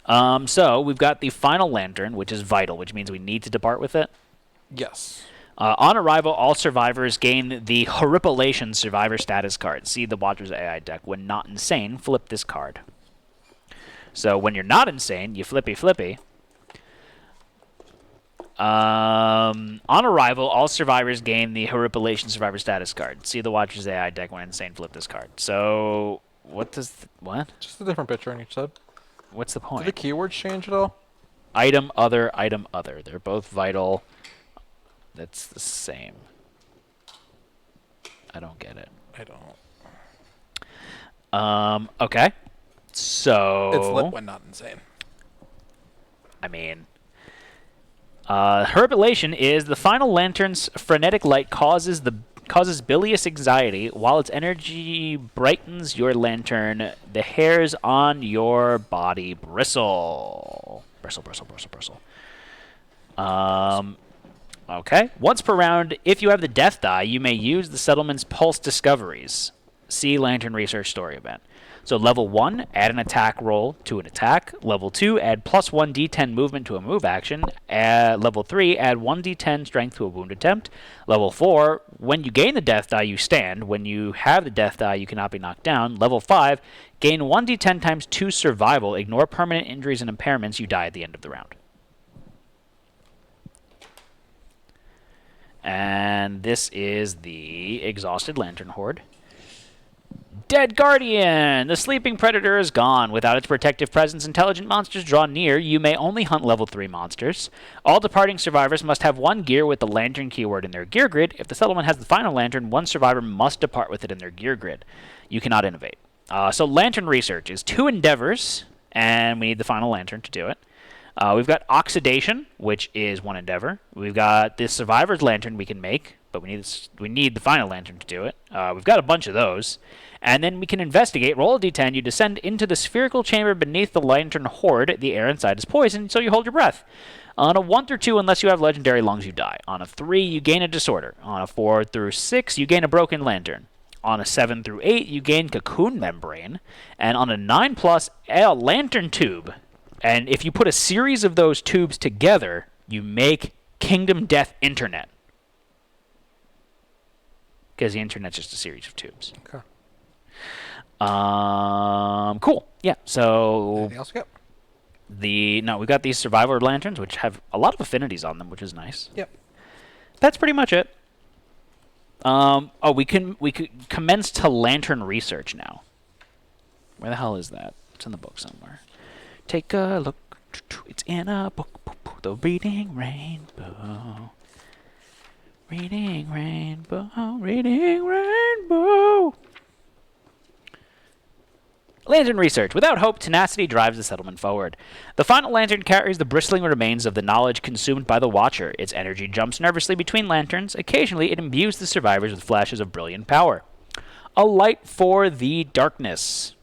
So we've got the final lantern, which is vital, which means we need to depart with it. Yes. On arrival, all survivors gain the Horripilation Survivor Status card. See the Watcher's AI deck. When not insane, flip this card. So when you're not insane, you flippy. On arrival, all survivors gain the Horripilation Survivor Status card. See the Watcher's AI deck. When insane, flip this card. So what does... what? Just a different picture on each side. What's the point? Do the keywords change at all? Item, other, item, other. They're both vital. That's the same. I don't get it. I don't. Okay. So It's lit when not insane. I mean, her revelation is the final lantern's frenetic light causes bilious anxiety, while its energy brightens your lantern. The hairs on your body bristle. Bristle, bristle, bristle, bristle. Okay. Once per round, if you have the death die, you may use the settlement's pulse discoveries. See Lantern Research Story Event. So level 1, add an attack roll to an attack. Level 2, add plus 1 d10 movement to a move action. Level 3, add 1 d10 strength to a wound attempt. Level 4, when you gain the death die, you stand. When you have the death die, you cannot be knocked down. Level 5, gain 1 d10 times 2 survival. Ignore permanent injuries and impairments. You die at the end of the round. And this is the Exhausted Lantern Horde. Dead Guardian! The sleeping predator is gone. Without its protective presence, intelligent monsters draw near. You may only hunt level 3 monsters. All departing survivors must have 1 gear with the lantern keyword in their gear grid. If the settlement has the final lantern, 1 survivor must depart with it in their gear grid. You cannot innovate. So lantern research is 2 endeavors, and we need the final lantern to do it. We've got oxidation, which is 1 endeavor. We've got this survivor's lantern we can make, but we need the final lantern to do it. We've got a bunch of those. And then we can investigate. Roll a d10. You descend into the spherical chamber beneath the lantern horde. The air inside is poisoned, so you hold your breath. On a 1 through 2, unless you have legendary lungs, you die. On a 3, you gain a disorder. On a 4 through 6, you gain a broken lantern. On a 7 through 8, you gain cocoon membrane. And on a 9+, a lantern tube. And if you put a series of those tubes together, you make Kingdom Death Internet. Because the internet's just a series of tubes. Okay. Cool. Yeah. So Anything else you got? we've got these survivor lanterns, which have a lot of affinities on them, which is nice. Yep. That's pretty much it. We could commence to lantern research now. Where the hell is that? It's in the book somewhere. Take a look. It's in a book. The Reading Rainbow. Reading Rainbow. Reading Rainbow. Lantern research. Without hope, tenacity drives the settlement forward. The final lantern carries the bristling remains of the knowledge consumed by the Watcher. Its energy jumps nervously between lanterns. Occasionally, it imbues the survivors with flashes of brilliant power. A light for the darkness.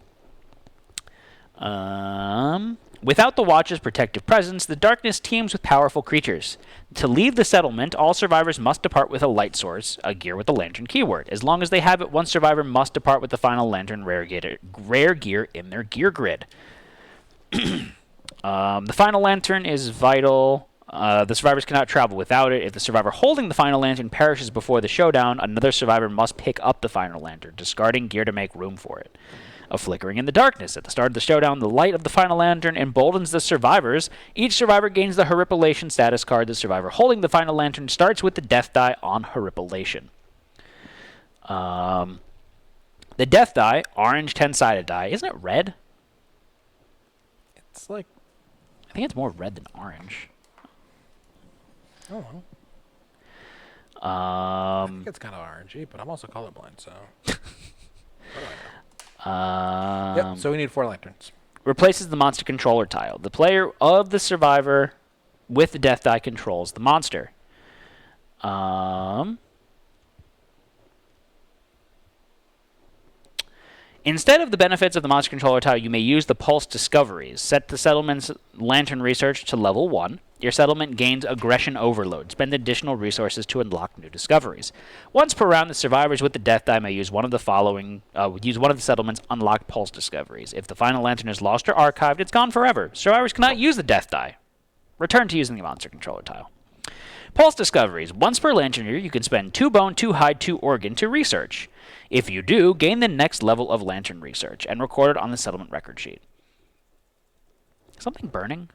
Without the Watcher's protective presence, the darkness teems with powerful creatures. To leave the settlement, all survivors must depart with a light source, a gear with the lantern keyword. As long as they have it, 1 survivor must depart with the final lantern rare gear in their gear grid. The final lantern is vital. The survivors cannot travel without it. If the survivor holding the final lantern perishes before the showdown, another survivor must pick up the final lantern, discarding gear to make room for it. A flickering in the darkness. At the start of the showdown, the light of the final lantern emboldens the survivors. Each survivor gains the Horripilation status card. The survivor holding the final lantern starts with the death die on Horripilation. The death die, orange 10-sided die. Isn't it red? It's like... I think it's more red than orange. I don't know. I think it's kind of orangey, but I'm also colorblind, so... What do I know? Yep, so we need 4 lanterns. Replaces the monster controller tile. The player of the survivor with the death die controls the monster. Instead of the benefits of the monster controller tile, you may use the pulse discoveries. Set the settlement's lantern research to level 1. Your settlement gains aggression overload. Spend additional resources to unlock new discoveries. Once per round, the survivors with the death die may use one of the following. Use one of the settlement's unlocked pulse discoveries. If the final lantern is lost or archived, it's gone forever. Survivors cannot use the death die. Return to using the monster controller tile. Pulse discoveries. Once per lantern year, you can spend 2 bone, 2 hide, 2 organ to research. If you do, gain the next level of lantern research and record it on the settlement record sheet. Something burning?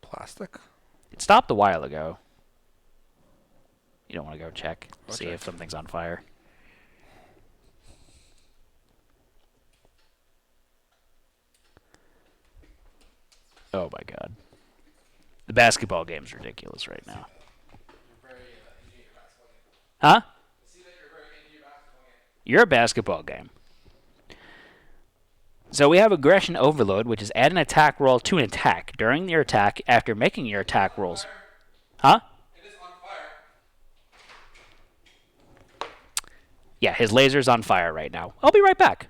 Plastic? It stopped a while ago. You don't want to go check, see check. if something's on fire. Oh my god. The basketball game's ridiculous right now. Huh? Your basketball game. So we have aggression overload, which is add an attack roll to an attack during your attack after making your attack rolls. Huh? It is on fire. Yeah, his laser's on fire right now. I'll be right back.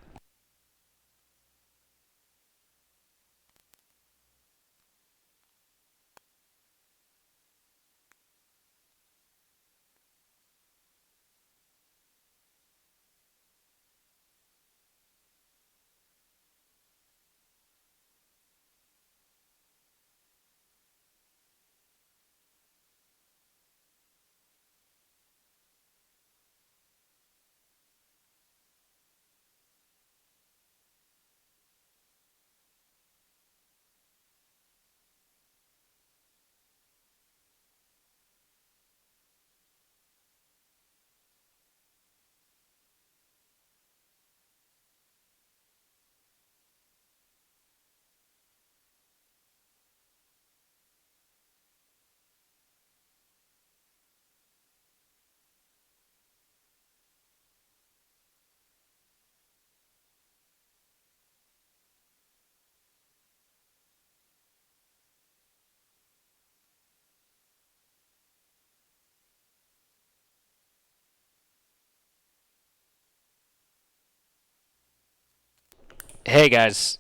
Hey guys,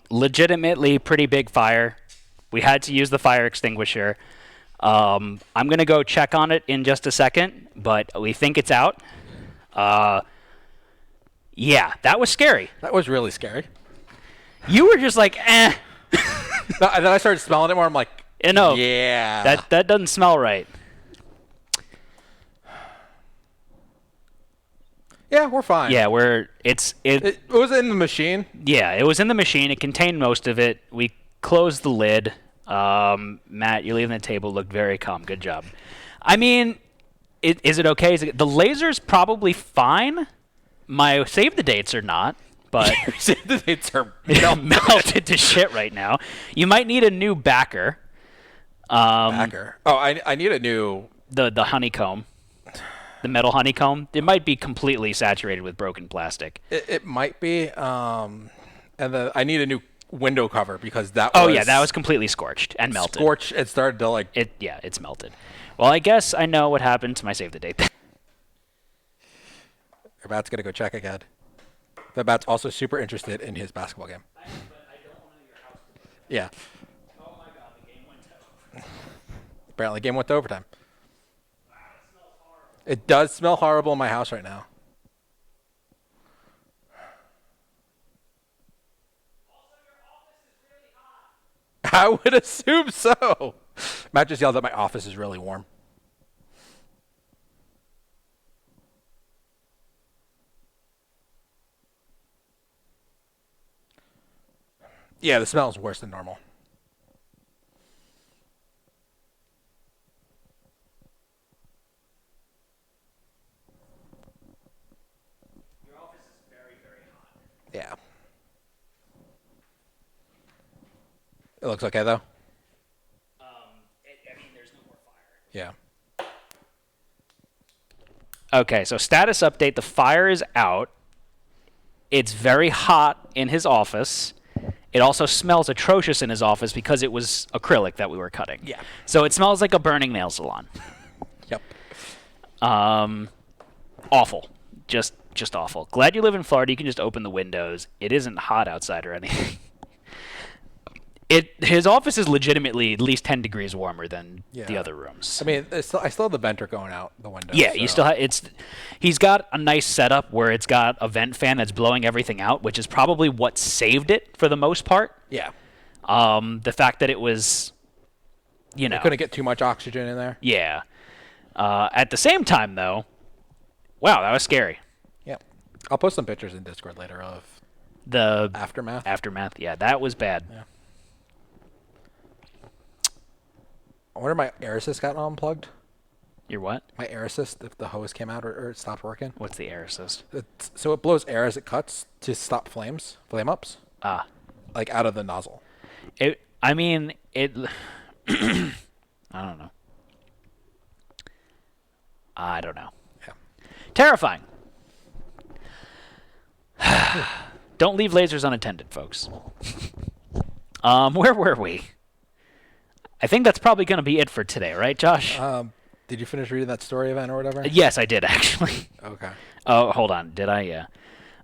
legitimately pretty big fire. We had to use the fire extinguisher. I'm gonna go check on it in just a second, but we think it's out. Yeah, that was scary. That was really scary. You were just like, eh. And then I started smelling it more. I'm like, No, yeah. that doesn't smell right. Yeah, we're fine. Yeah, It was in the machine. Yeah, it was in the machine. It contained most of it. We closed the lid. Matt, you leaving the table looked very calm. Good job. I mean, is it okay? The laser's probably fine. My save the dates are not, but The dates are melted to shit right now. You might need a new backer. backer. Oh, I need a new. The honeycomb. The metal honeycomb. It might be completely saturated with broken plastic. It might be. And then I need a new window cover because that. Oh was yeah, that was completely scorched and melted. Scorched. It started to like. It's melted. Well, I guess I know what happened to my save the date. Your Bat's gonna go check again. The Bat's also super interested in his basketball game. Yeah. Oh my god, the game went to overtime. Apparently, game went to overtime. It does smell horrible in my house right now. Also, your office is really hot. I would assume so. Matt just yelled that my office is really warm. Yeah, the smell is worse than normal. Your office is very, very hot. Yeah. It looks okay, though. I mean, there's no more fire. Yeah. Okay, so status update. The fire is out. It's very hot in his office. It also smells atrocious in his office because it was acrylic that we were cutting. Yeah. So it smells like a burning nail salon. Yep. Awful. Just awful. Glad you live in Florida. You can just open the windows. It isn't hot outside or anything. His office is legitimately at least 10 degrees warmer than the other rooms. I mean, I still have the venter going out the window. Yeah, so. you still have he's got a nice setup where it's got a vent fan that's blowing everything out, which is probably what saved it for the most part. Yeah. The fact that it was, You couldn't get too much oxygen in there. Yeah. At the same time, though, wow, that was scary. Yeah. I'll post some pictures in Discord later of The aftermath. aftermath, yeah, that was bad. Yeah. I wonder if my air assist got unplugged. Your what? My air assist, if the hose came out or it stopped working. What's the air assist? So it blows air as it cuts to stop flame ups, Ah. like out of the nozzle. I mean, I don't know. I don't know. Yeah. Terrifying. Don't leave lasers unattended, folks. Where were we? I think that's probably going to be it for today, right, Josh? Did you finish reading that story event or whatever? Yes, I did, actually. Okay. Oh, hold on. Did I? Yeah.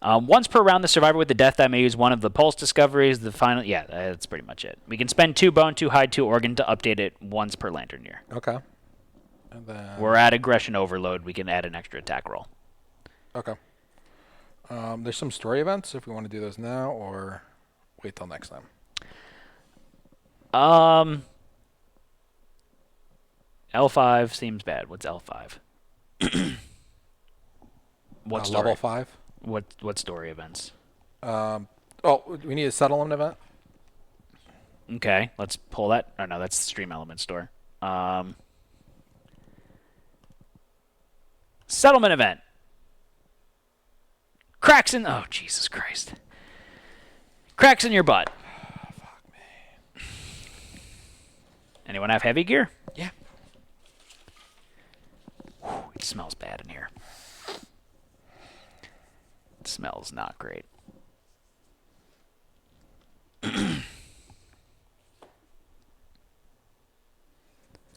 Once per round, the survivor with the death die may use one of the pulse discoveries. The final, yeah, that's pretty much it. We can spend 2 bone, 2 hide, 2 organ to update it once per lantern year. Okay. And then... We're at aggression overload. We can add an extra attack roll. Okay. There's some story events if we want to do those now or wait till next time. L5 seems bad. What's L5? What story? Level 5. What story events? We need a settlement event. Okay, let's pull that. Oh, no, that's the Stream Element store. Settlement event. Cracks in... Oh, Jesus Christ. Cracks in your butt. Oh, fuck me. Anyone have heavy gear? Yeah. Whew, it smells bad in here. It smells not great. All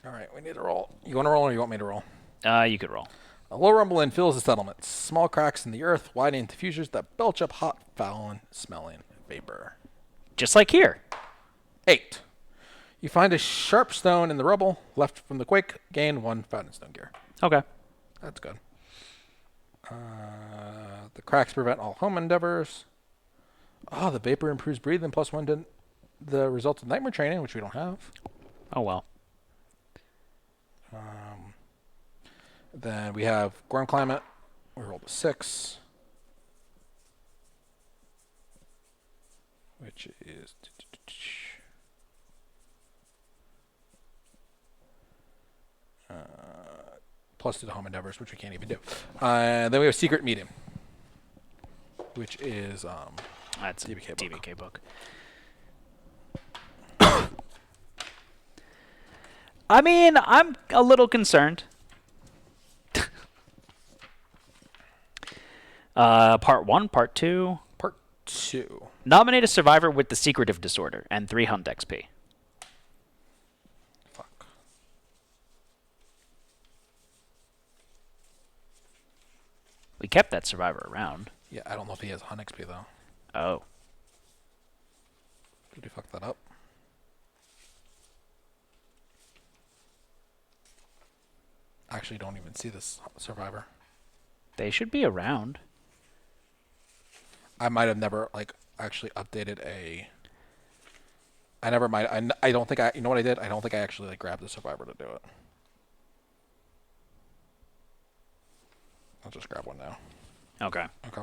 right, we need to roll. You want to roll or you want me to roll? You could roll. A low rumble in fills the settlement. Small cracks in the earth widening into fissures that belch up hot, foul, and smelling vapor. Just like here. 8. You find a sharp stone in the rubble left from the quake. Gain 1 found in stone gear. Okay. That's good. The cracks prevent all home endeavors. Oh, the vapor improves breathing +1 to the results of nightmare training, which we don't have. Oh, well. Then we have Gorm Climate. We rolled a 6. Which is... +2 to home endeavors, which we can't even do. Then we have Secret Meeting. Which is... That's a DBK book. DBK book. I mean, I'm a little concerned. Part 1, Part 2. Part 2. Nominate a survivor with the secretive disorder and 3 hunt XP. Fuck. We kept that survivor around. Yeah, I don't know if he has hunt XP, though. Oh. Did we fuck that up? Actually, don't even see this survivor. They should be around. I might have never, actually updated a... I never might... I don't think I... You know what I did? I don't think I actually, grabbed the survivor to do it. I'll just grab one now. Okay. Okay.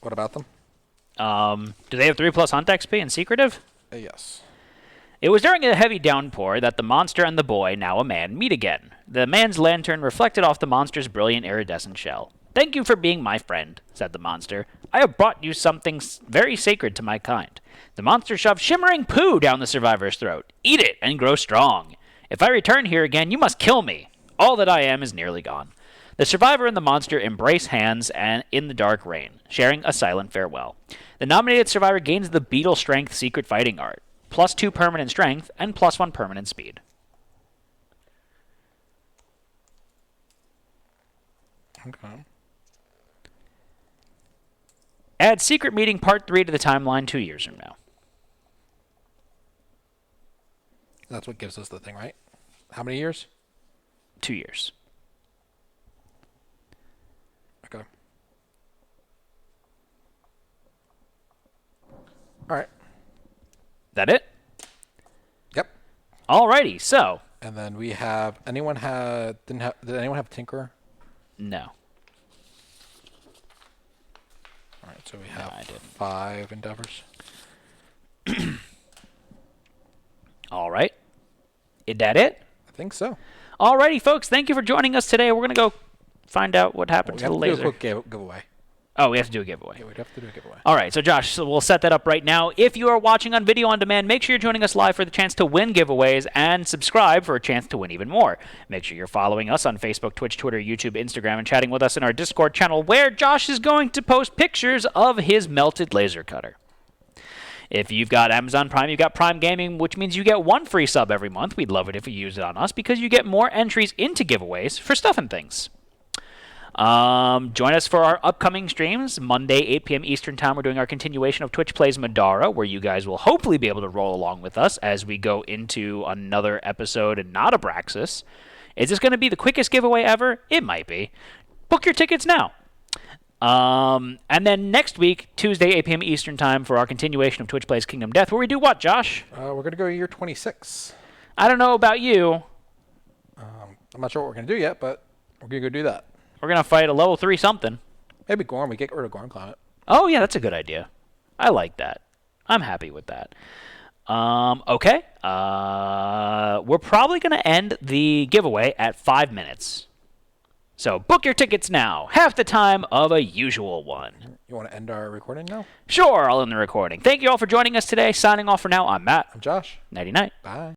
What about them? Do they have 3+ hunt XP and secretive? Yes. It was during a heavy downpour that the monster and the boy, now a man, meet again. The man's lantern reflected off the monster's brilliant iridescent shell. "Thank you for being my friend," said the monster. "I have brought you something very sacred to my kind." The monster shoved shimmering poo down the survivor's throat. "Eat it and grow strong. If I return here again, you must kill me. All that I am is nearly gone." The survivor and the monster embrace hands and in the dark rain, sharing a silent farewell. The nominated survivor gains the Beetle Strength Secret Fighting Art, +2 permanent strength, and +1 permanent speed. Okay. Add Secret Meeting Part 3 to the timeline 2 years from now. That's what gives us the thing, right? How many years? 2 years. Okay. All right. That it? Yep. Alrighty, so. And then we have... Did anyone have Tinkerer? No. All right, so we have I didn't. 5 endeavors. Alright. Is that it? I think so. Alrighty, folks, thank you for joining us today. We're going to go find out what happened to the We have to laser. do a quick giveaway. Oh, we have to do a giveaway. Yeah, we'd have to do a giveaway. All right, so Josh, so we'll set that up right now. If you are watching on video on demand, make sure you're joining us live for the chance to win giveaways and subscribe for a chance to win even more. Make sure you're following us on Facebook, Twitch, Twitter, YouTube, Instagram, and chatting with us in our Discord channel where Josh is going to post pictures of his melted laser cutter. If you've got Amazon Prime, you've got Prime Gaming, which means you get one free sub every month. We'd love it if you use it on us because you get more entries into giveaways for stuff and things. Join us for our upcoming streams. Monday, 8 p.m. Eastern Time, we're doing our continuation of Twitch Plays Madara, where you guys will hopefully be able to roll along with us as we go into another episode and not Abraxas. Is this going to be the quickest giveaway ever? It might be. Book your tickets now. And then next week, Tuesday, 8 p.m. Eastern Time, for our continuation of Twitch Plays Kingdom Death, where we do what, Josh? We're going to go year 26. I don't know about you. I'm not sure what we're going to do yet, but we're going to go do that. We're going to fight a level 3 something. Maybe Gorm. We get rid of Gorm Climate. Oh, yeah, that's a good idea. I like that. I'm happy with that. Okay. We're probably going to end the giveaway at 5 minutes. So book your tickets now. Half the time of a usual one. You want to end our recording now? Sure, I'll end the recording. Thank you all for joining us today. Signing off for now, I'm Matt. I'm Josh. Nighty-night. Bye.